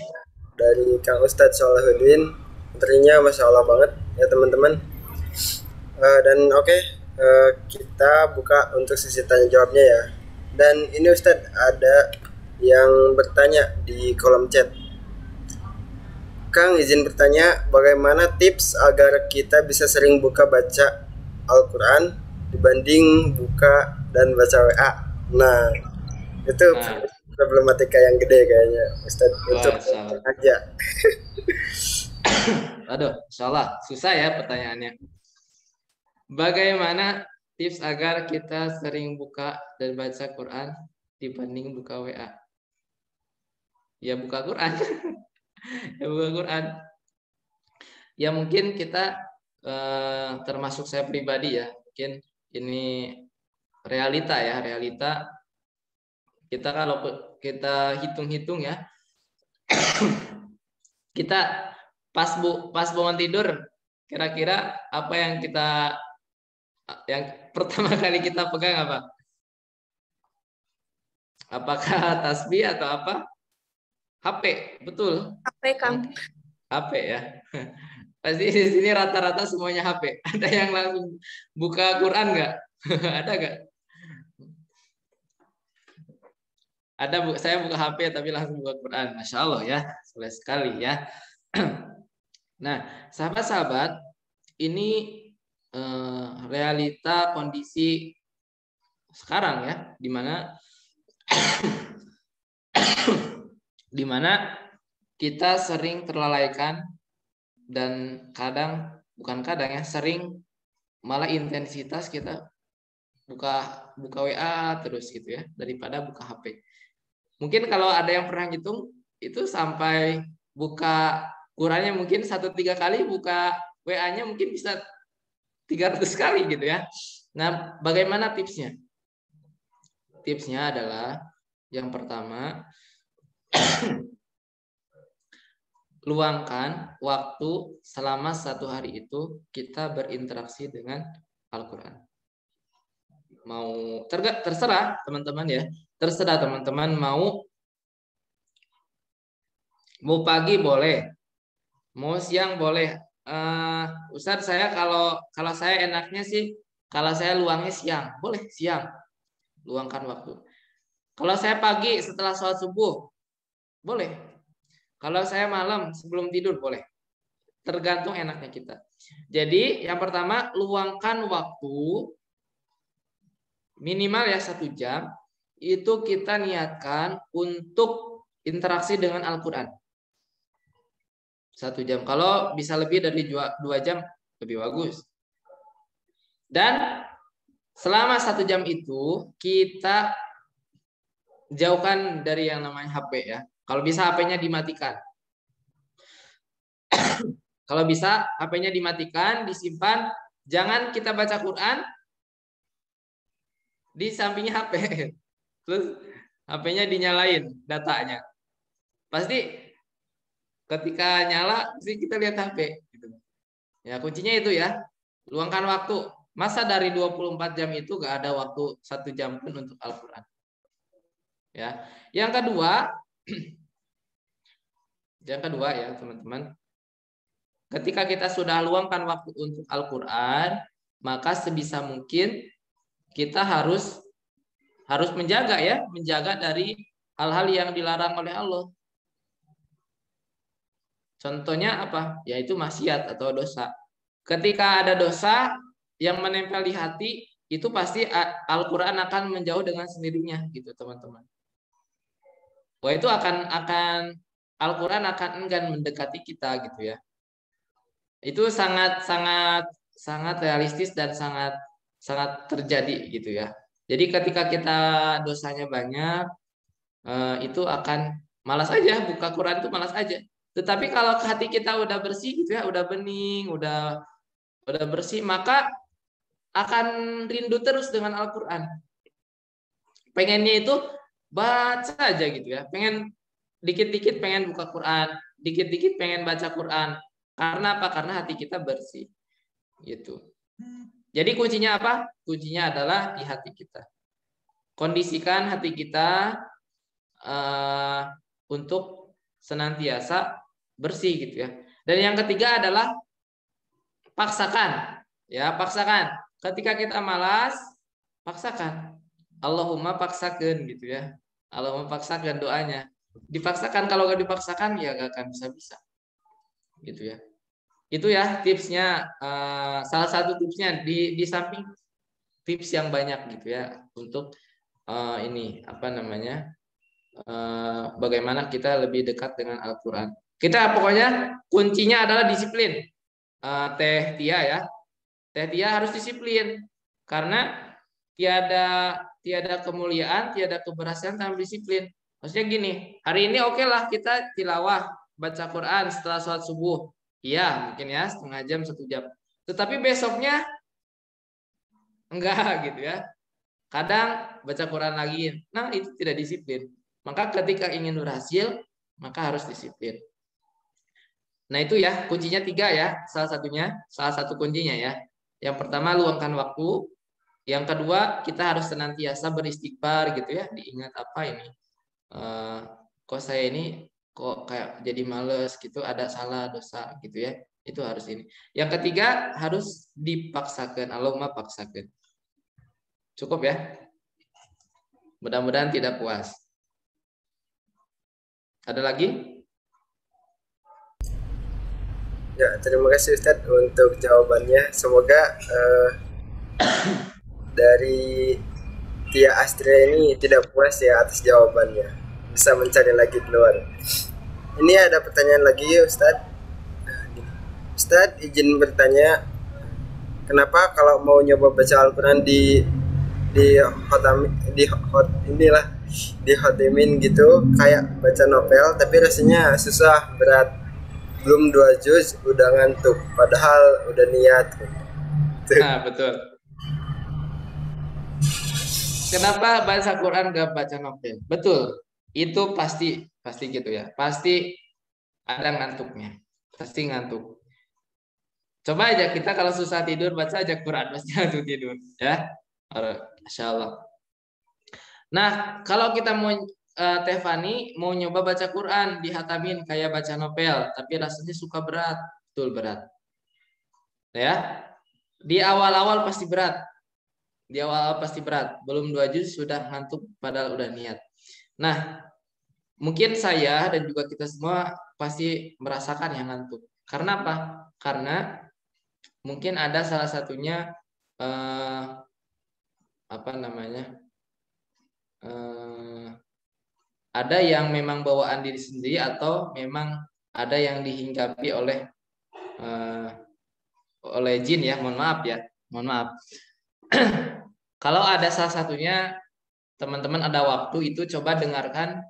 Speaker 1: dari Kang Ustadz Salahuddin. Materinya Masya Allah banget ya teman-teman. Dan oke, kita buka untuk sesi tanya jawabnya ya. Dan ini Ustadz ada yang bertanya di kolom chat. Kang izin bertanya, bagaimana tips agar kita bisa sering buka baca Al-Quran dibanding buka dan baca WA? Nah, itu problematika yang gede kayaknya Ustadz untuk aja.
Speaker 5: Aduh, salah, susah ya pertanyaannya. Bagaimana tips agar kita sering buka dan baca Quran dibanding buka WA? Ya buka Quran. Ya buka Quran. Ya mungkin kita termasuk saya pribadi ya. Mungkin ini realita ya, realita. Kita kalau kita hitung-hitung ya. Kita pas bangun tidur, kira-kira apa yang pertama kali kita pegang apa? Apakah tasbih atau apa? HP, betul.
Speaker 7: HP, Kang.
Speaker 5: HP ya. Pasti di sini rata-rata semuanya HP. Ada yang langsung buka Quran nggak? Ada nggak? Ada, saya buka HP tapi langsung buka Quran. Masya Allah ya, soleh sekali ya. Nah, sahabat-sahabat, ini realita kondisi sekarang ya, di mana kita sering terlalaikan dan bukan kadang ya, sering malah intensitas kita buka WA terus gitu ya daripada buka HP. Mungkin kalau ada yang pernah hitung itu sampai buka Qurannya mungkin 1-3 kali, buka WA-nya mungkin bisa 300 kali gitu ya. Nah, bagaimana tipsnya? Tipsnya adalah yang pertama, luangkan waktu selama 1 hari itu kita berinteraksi dengan Al-Quran. Mau terserah teman-teman ya, terserah teman-teman mau pagi boleh, mau siang boleh. Ustadz, saya kalau saya enaknya sih kalau saya luangnya siang, boleh siang, luangkan waktu. Kalau saya pagi setelah sholat subuh, boleh. Kalau saya malam sebelum tidur, boleh. Tergantung enaknya kita. Jadi yang pertama, luangkan waktu minimal ya 1 jam. Itu kita niatkan untuk interaksi dengan Al-Quran. 1 jam. Kalau bisa lebih dari 2 jam, lebih bagus. Dan selama 1 jam itu kita jauhkan dari yang namanya HP ya. Kalau bisa HP-nya dimatikan. Kalau bisa HP-nya dimatikan, disimpan. Jangan kita baca Quran di sampingnya HP. Terus HP-nya dinyalain datanya. Pasti ketika nyala, pasti kita lihat HP. Ya kuncinya itu ya. Luangkan waktu. Masa dari 24 jam itu gak ada waktu 1 jam pun untuk Al-Quran. Ya. Yang kedua, Yang kedua ya teman-teman, ketika kita sudah luangkan waktu untuk Al-Quran, maka sebisa mungkin kita harus menjaga ya, menjaga dari hal-hal yang dilarang oleh Allah. Contohnya apa? Yaitu maksiat atau dosa. Ketika ada dosa yang menempel di hati, itu pasti Al-Quran akan menjauh dengan sendirinya, gitu teman-teman. Wah, itu akan Al-Quran akan enggan mendekati kita, gitu ya. Itu sangat realistis dan sangat terjadi, gitu ya. Jadi ketika kita dosanya banyak, itu akan malas aja buka Quran, itu malas aja. Tetapi kalau hati kita udah bersih gitu ya, udah bening, udah bersih, maka akan rindu terus dengan Al-Quran. Pengennya itu baca aja gitu ya. Pengen dikit-dikit pengen buka Quran, dikit-dikit pengen baca Quran. Karena apa? Karena hati kita bersih. Gitu. Jadi kuncinya apa? Kuncinya adalah di hati kita. Kondisikan hati kita untuk senantiasa bersih gitu ya. Dan yang ketiga adalah paksakan. Ya, paksakan. Ketika kita malas, paksakan. Allahumma paksakan gitu ya. Allahumma paksakan doanya. Dipaksakan, kalau nggak dipaksakan ya nggak akan bisa. Gitu ya. Itu ya tipsnya, salah satu tipsnya di samping tips yang banyak gitu ya untuk ini apa namanya? Bagaimana kita lebih dekat dengan Al-Quran. Kita pokoknya kuncinya adalah disiplin. Teh Tia ya, Teh Tia harus disiplin karena tiada kemuliaan, tiada keberhasilan tanpa disiplin. Maksudnya gini, hari ini oke lah kita tilawah baca Quran setelah sholat subuh, iya mungkin ya setengah jam 1 jam. Tetapi besoknya enggak gitu ya. Kadang baca Quran lagi, nah itu tidak disiplin. Maka ketika ingin berhasil, maka harus disiplin. Nah itu ya, kuncinya 3 ya, salah satu kuncinya ya. Yang pertama, luangkan waktu. Yang kedua, kita harus senantiasa beristighfar gitu ya. Diingat apa ini, kok saya ini kok kayak jadi males gitu, ada salah dosa gitu ya. Itu harus ini. Yang ketiga, harus dipaksakan. Allahumma paksakan. Cukup ya. Mudah-mudahan tidak puas. Ada lagi?
Speaker 1: Ya, terima kasih Ustadz untuk jawabannya. Semoga dari Tia Astria ini tidak puas ya atas jawabannya. Bisa mencari lagi di luar. Ini ada pertanyaan lagi ya Ustadz. Ustadz izin bertanya, kenapa kalau mau nyoba baca Al-Quran dihotimin gitu kayak baca novel, tapi rasanya susah, berat, belum 2 juz udah ngantuk padahal udah niat.
Speaker 5: Nah betul. Kenapa baca Quran gak baca novel? Betul, itu pasti gitu ya, pasti ada ngantuknya, pasti ngantuk. Coba aja kita kalau susah tidur baca aja Quran, pasti ngantuk tidur ya. Masya Allah. Nah, kalau kita mau Teh Fani mau nyoba baca Quran dihatamin kayak baca novel, tapi rasanya suka berat, betul berat. Ya, di awal-awal pasti berat. Di awal-awal pasti berat. Belum 2 juz sudah ngantuk padahal udah niat. Nah, mungkin saya dan juga kita semua pasti merasakan yang ngantuk. Karena apa? Karena mungkin ada salah satunya apa namanya? Ada yang memang bawaan diri sendiri atau memang ada yang dihinggapi oleh jin ya, mohon maaf ya, mohon maaf. Kalau ada salah satunya teman-teman ada waktu itu coba dengarkan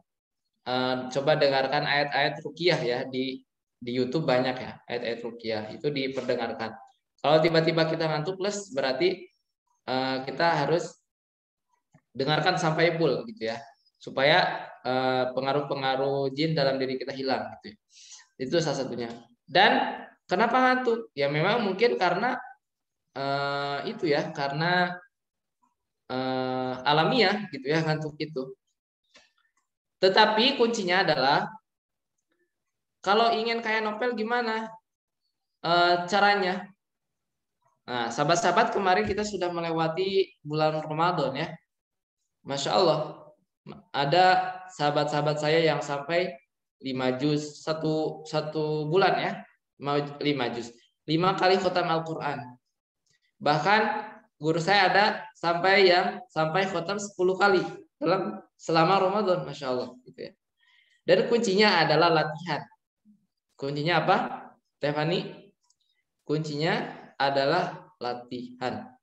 Speaker 5: ayat-ayat ruqyah ya di YouTube banyak ya ayat-ayat ruqyah itu diperdengarkan. Kalau tiba-tiba kita ngantuk plus berarti kita harus dengarkan sampai full gitu ya supaya pengaruh-pengaruh jin dalam diri kita hilang gitu. Itu salah satunya. Dan kenapa ngantuk? Ya memang mungkin karena itu ya, karena alamiah gitu ya ngantuk itu. Tetapi kuncinya adalah kalau ingin kayak novel gimana caranya? Nah, sahabat-sahabat, kemarin kita sudah melewati bulan Ramadan ya. Masya Allah, ada sahabat-sahabat saya yang sampai 5 juz satu bulan ya, 5 juz, 5 kali khatam Al-Quran. Bahkan guru saya ada sampai khatam 10 kali selama Ramadan, Masya Allah gitu ya. Dan kuncinya adalah latihan. Kuncinya apa, Stefani? Kuncinya adalah latihan.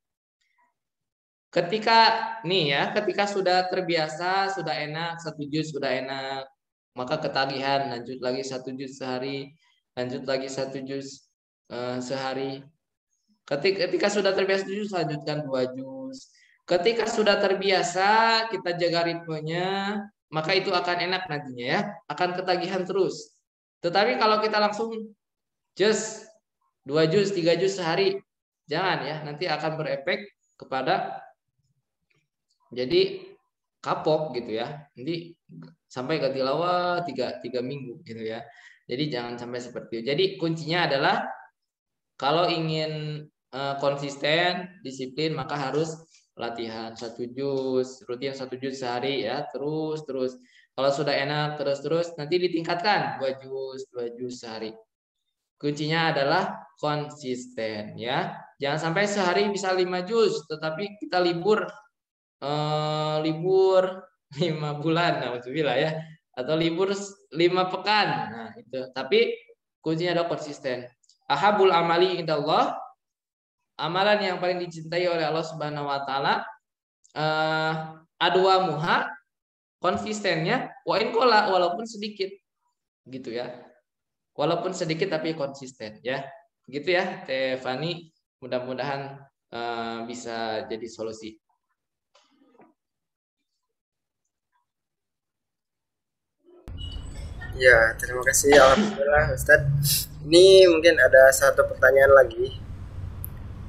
Speaker 5: Ketika sudah terbiasa, sudah enak, 1 juz sudah enak, maka ketagihan, lanjut lagi 1 juz sehari, lanjut lagi 1 juz sehari. Ketika sudah terbiasa 1 juz, lanjutkan 2 juz. Ketika sudah terbiasa, kita jaga ritmenya, maka itu akan enak nantinya ya, akan ketagihan terus. Tetapi kalau kita langsung just 2 juz, 3 juz sehari, jangan ya, nanti akan berefek kepada jadi kapok gitu ya. Nanti sampai ke tilawah 3 minggu gitu ya. Jadi jangan sampai seperti itu. Jadi kuncinya adalah kalau ingin konsisten, disiplin, maka harus latihan 1 juz, rutin 1 juz sehari ya, terus. Kalau sudah enak terus nanti ditingkatkan 2 juz sehari. Kuncinya adalah konsisten ya. Jangan sampai sehari bisa 5 juz, tetapi kita libur 5 bulan, alhamdulillah ya, atau libur 5 pekan. Nah, itu. Tapi kuncinya adalah konsisten. Ahabul amali indallah, amalan yang paling dicintai oleh Allah Subhanahu wa taala, adwa muha, konsistennya, wa in qala, walaupun sedikit. Gitu ya. Walaupun sedikit tapi konsisten ya. Begitu ya, Stefani. Mudah-mudahan bisa jadi solusi.
Speaker 1: Ya, terima kasih. Alhamdulillah, Ustadz. Ini mungkin ada satu pertanyaan lagi.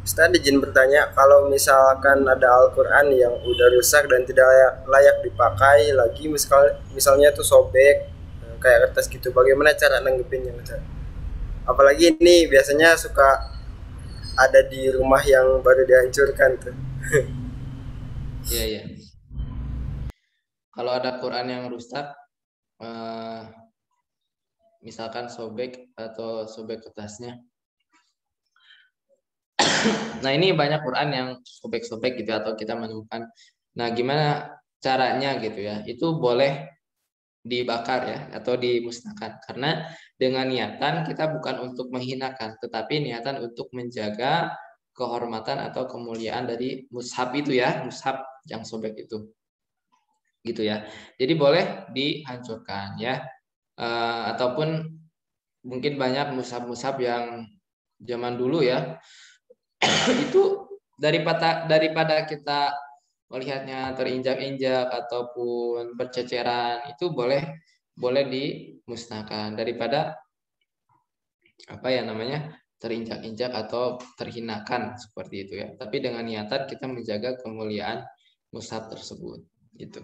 Speaker 1: Ustadz izin bertanya, kalau misalkan ada Al-Quran yang udah rusak dan tidak layak dipakai lagi, misalnya tuh sobek, kayak kertas gitu, bagaimana cara nanggepinnya, Ustadz? Apalagi ini biasanya suka ada di rumah yang baru dihancurkan tuh.
Speaker 5: Iya. Kalau ada Quran yang rusak, misalkan sobek atau sobek kertasnya. Nah, ini banyak Quran yang sobek-sobek gitu atau kita menemukan. Nah, gimana caranya gitu ya? Itu boleh dibakar ya atau dimusnahkan, karena dengan niatan kita bukan untuk menghinakan, tetapi niatan untuk menjaga kehormatan atau kemuliaan dari mushaf itu ya, mushaf yang sobek itu. Gitu ya. Jadi boleh dihancurkan ya. Ataupun mungkin banyak mushaf-mushaf yang zaman dulu ya, itu daripada kita melihatnya terinjak-injak ataupun berceceran, itu boleh dimusnahkan daripada terinjak-injak atau terhinakan seperti itu ya. Tapi dengan niatan kita menjaga kemuliaan mushaf tersebut gitu.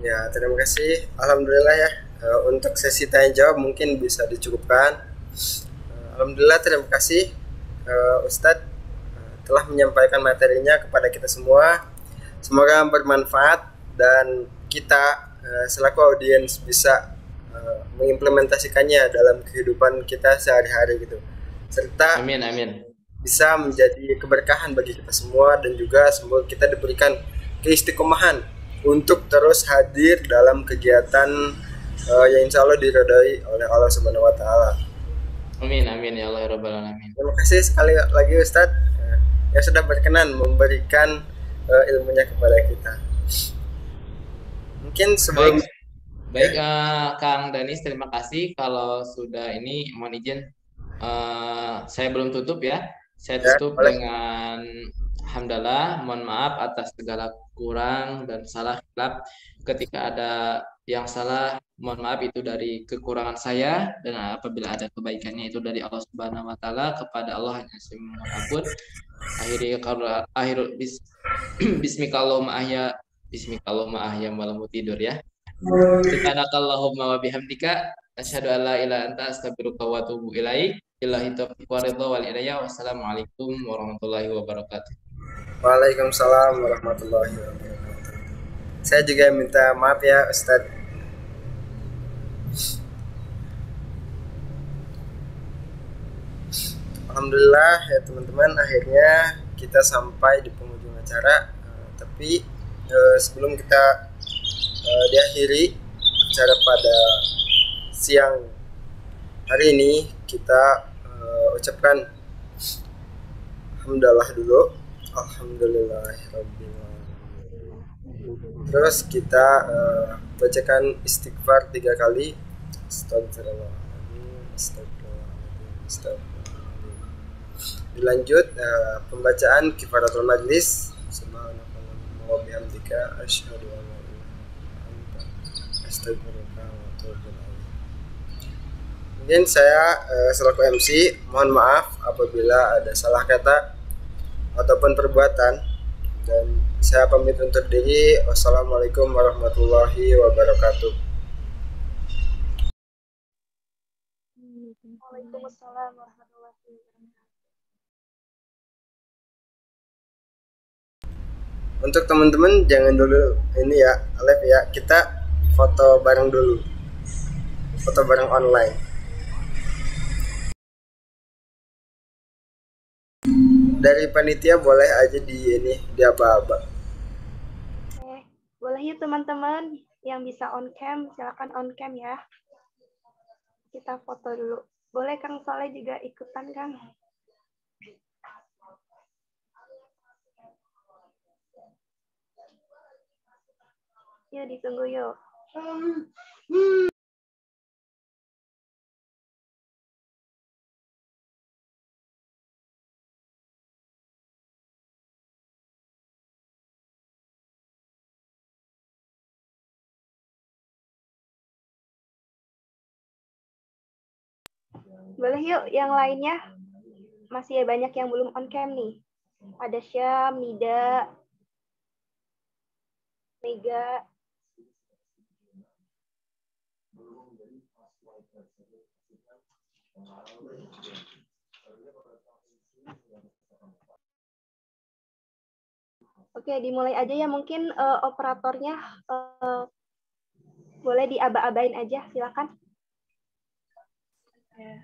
Speaker 1: Ya, terima kasih. Alhamdulillah ya. Untuk sesi tanya jawab mungkin bisa dicukupkan. Alhamdulillah, terima kasih Ustadz telah menyampaikan materinya kepada kita semua. Semoga bermanfaat dan kita selaku audiens bisa mengimplementasikannya dalam kehidupan kita sehari-hari gitu. Serta
Speaker 5: Amin.
Speaker 1: bisa menjadi keberkahan bagi kita semua, dan juga semoga kita diberikan keistiqomahan untuk terus hadir dalam kegiatan yang insya Allah diridhai oleh Allah Subhanahu wa taala.
Speaker 5: Amin ya Allah ya Rabbal alamin.
Speaker 1: Terima kasih sekali lagi Ustadz yang sudah berkenan memberikan ilmunya kepada kita. Mungkin sebelum
Speaker 5: Baik, Kang Danis, terima kasih. Kalau sudah ini mohon izin, saya belum tutup ya. Saya tutup dengan hamdalah, mohon maaf atas segala kurang dan salah khilaf. Ketika ada yang salah, mohon maaf itu dari kekurangan saya, dan apabila ada kebaikannya itu dari Allah Subhanahu wa taala. Kepada Allah hanya saya mohon ampun. Akhirul bismikallahumma ahya Bismikallahumma ahyam walamu tidur ya. Subhanakallahumma wa bihamdika asyhadu an la ilaha anta astaghfiruka wa atubu ilaik. Billahi taufiq wa ridha wal hidayah. Wassalamualaikum warahmatullahi wabarakatuh.
Speaker 1: Waalaikumsalam warahmatullahi wabarakatuh. Saya juga minta maaf ya Ustadz. Alhamdulillah ya teman-teman, akhirnya kita sampai di penghujung acara. Tapi sebelum kita diakhiri acara pada siang hari ini, kita ucapkan alhamdulillah dulu. Alhamdulillahirabbil alamin. Terus kita bacakan istighfar 3 kali. Astagfirullahaladzim, astagfirullahaladzim, astagfirullahaladzim. Dilanjut pembacaan kifaratul majlis. Subhanallah wa bihamdika asyhadu an la ilaha illa anta astaghfiruka wa atubu ilaik. Mungkin saya selaku MC mohon maaf apabila ada salah kata ataupun perbuatan, dan saya pamit undur diri. Wassalamualaikum warahmatullahi wabarakatuh.
Speaker 7: Waalaikumsalam warahmatullahi wabarakatuh.
Speaker 1: Untuk teman-teman jangan dulu ini ya, live ya. Kita foto bareng dulu. Foto bareng online. Dari panitia boleh aja di aba-aba.
Speaker 7: Oke, boleh yuk teman-teman yang bisa on cam, silakan on cam ya. Kita foto dulu. Boleh Kang Soleh juga ikutan, Kang. Yuk ditunggu yuk. Boleh yuk yang lainnya. Masih banyak yang belum on cam nih. Ada Syam, Nida, Mega. Oke, dimulai aja ya. Mungkin operatornya boleh diaba-abain aja, silakan.
Speaker 8: Ya,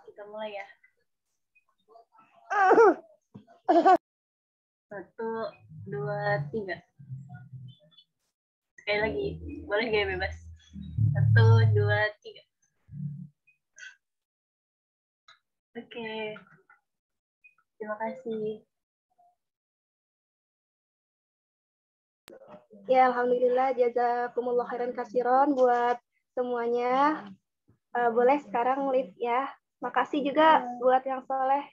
Speaker 8: kita mulai ya. 1, 2, 3. Sekali lagi, boleh gak bebas? 1, 2, 3. Oke. Terima kasih.
Speaker 7: Ya, alhamdulillah, jazakumullah khairan katsiran buat semuanya. Boleh sekarang live ya. Makasih juga buat yang soleh.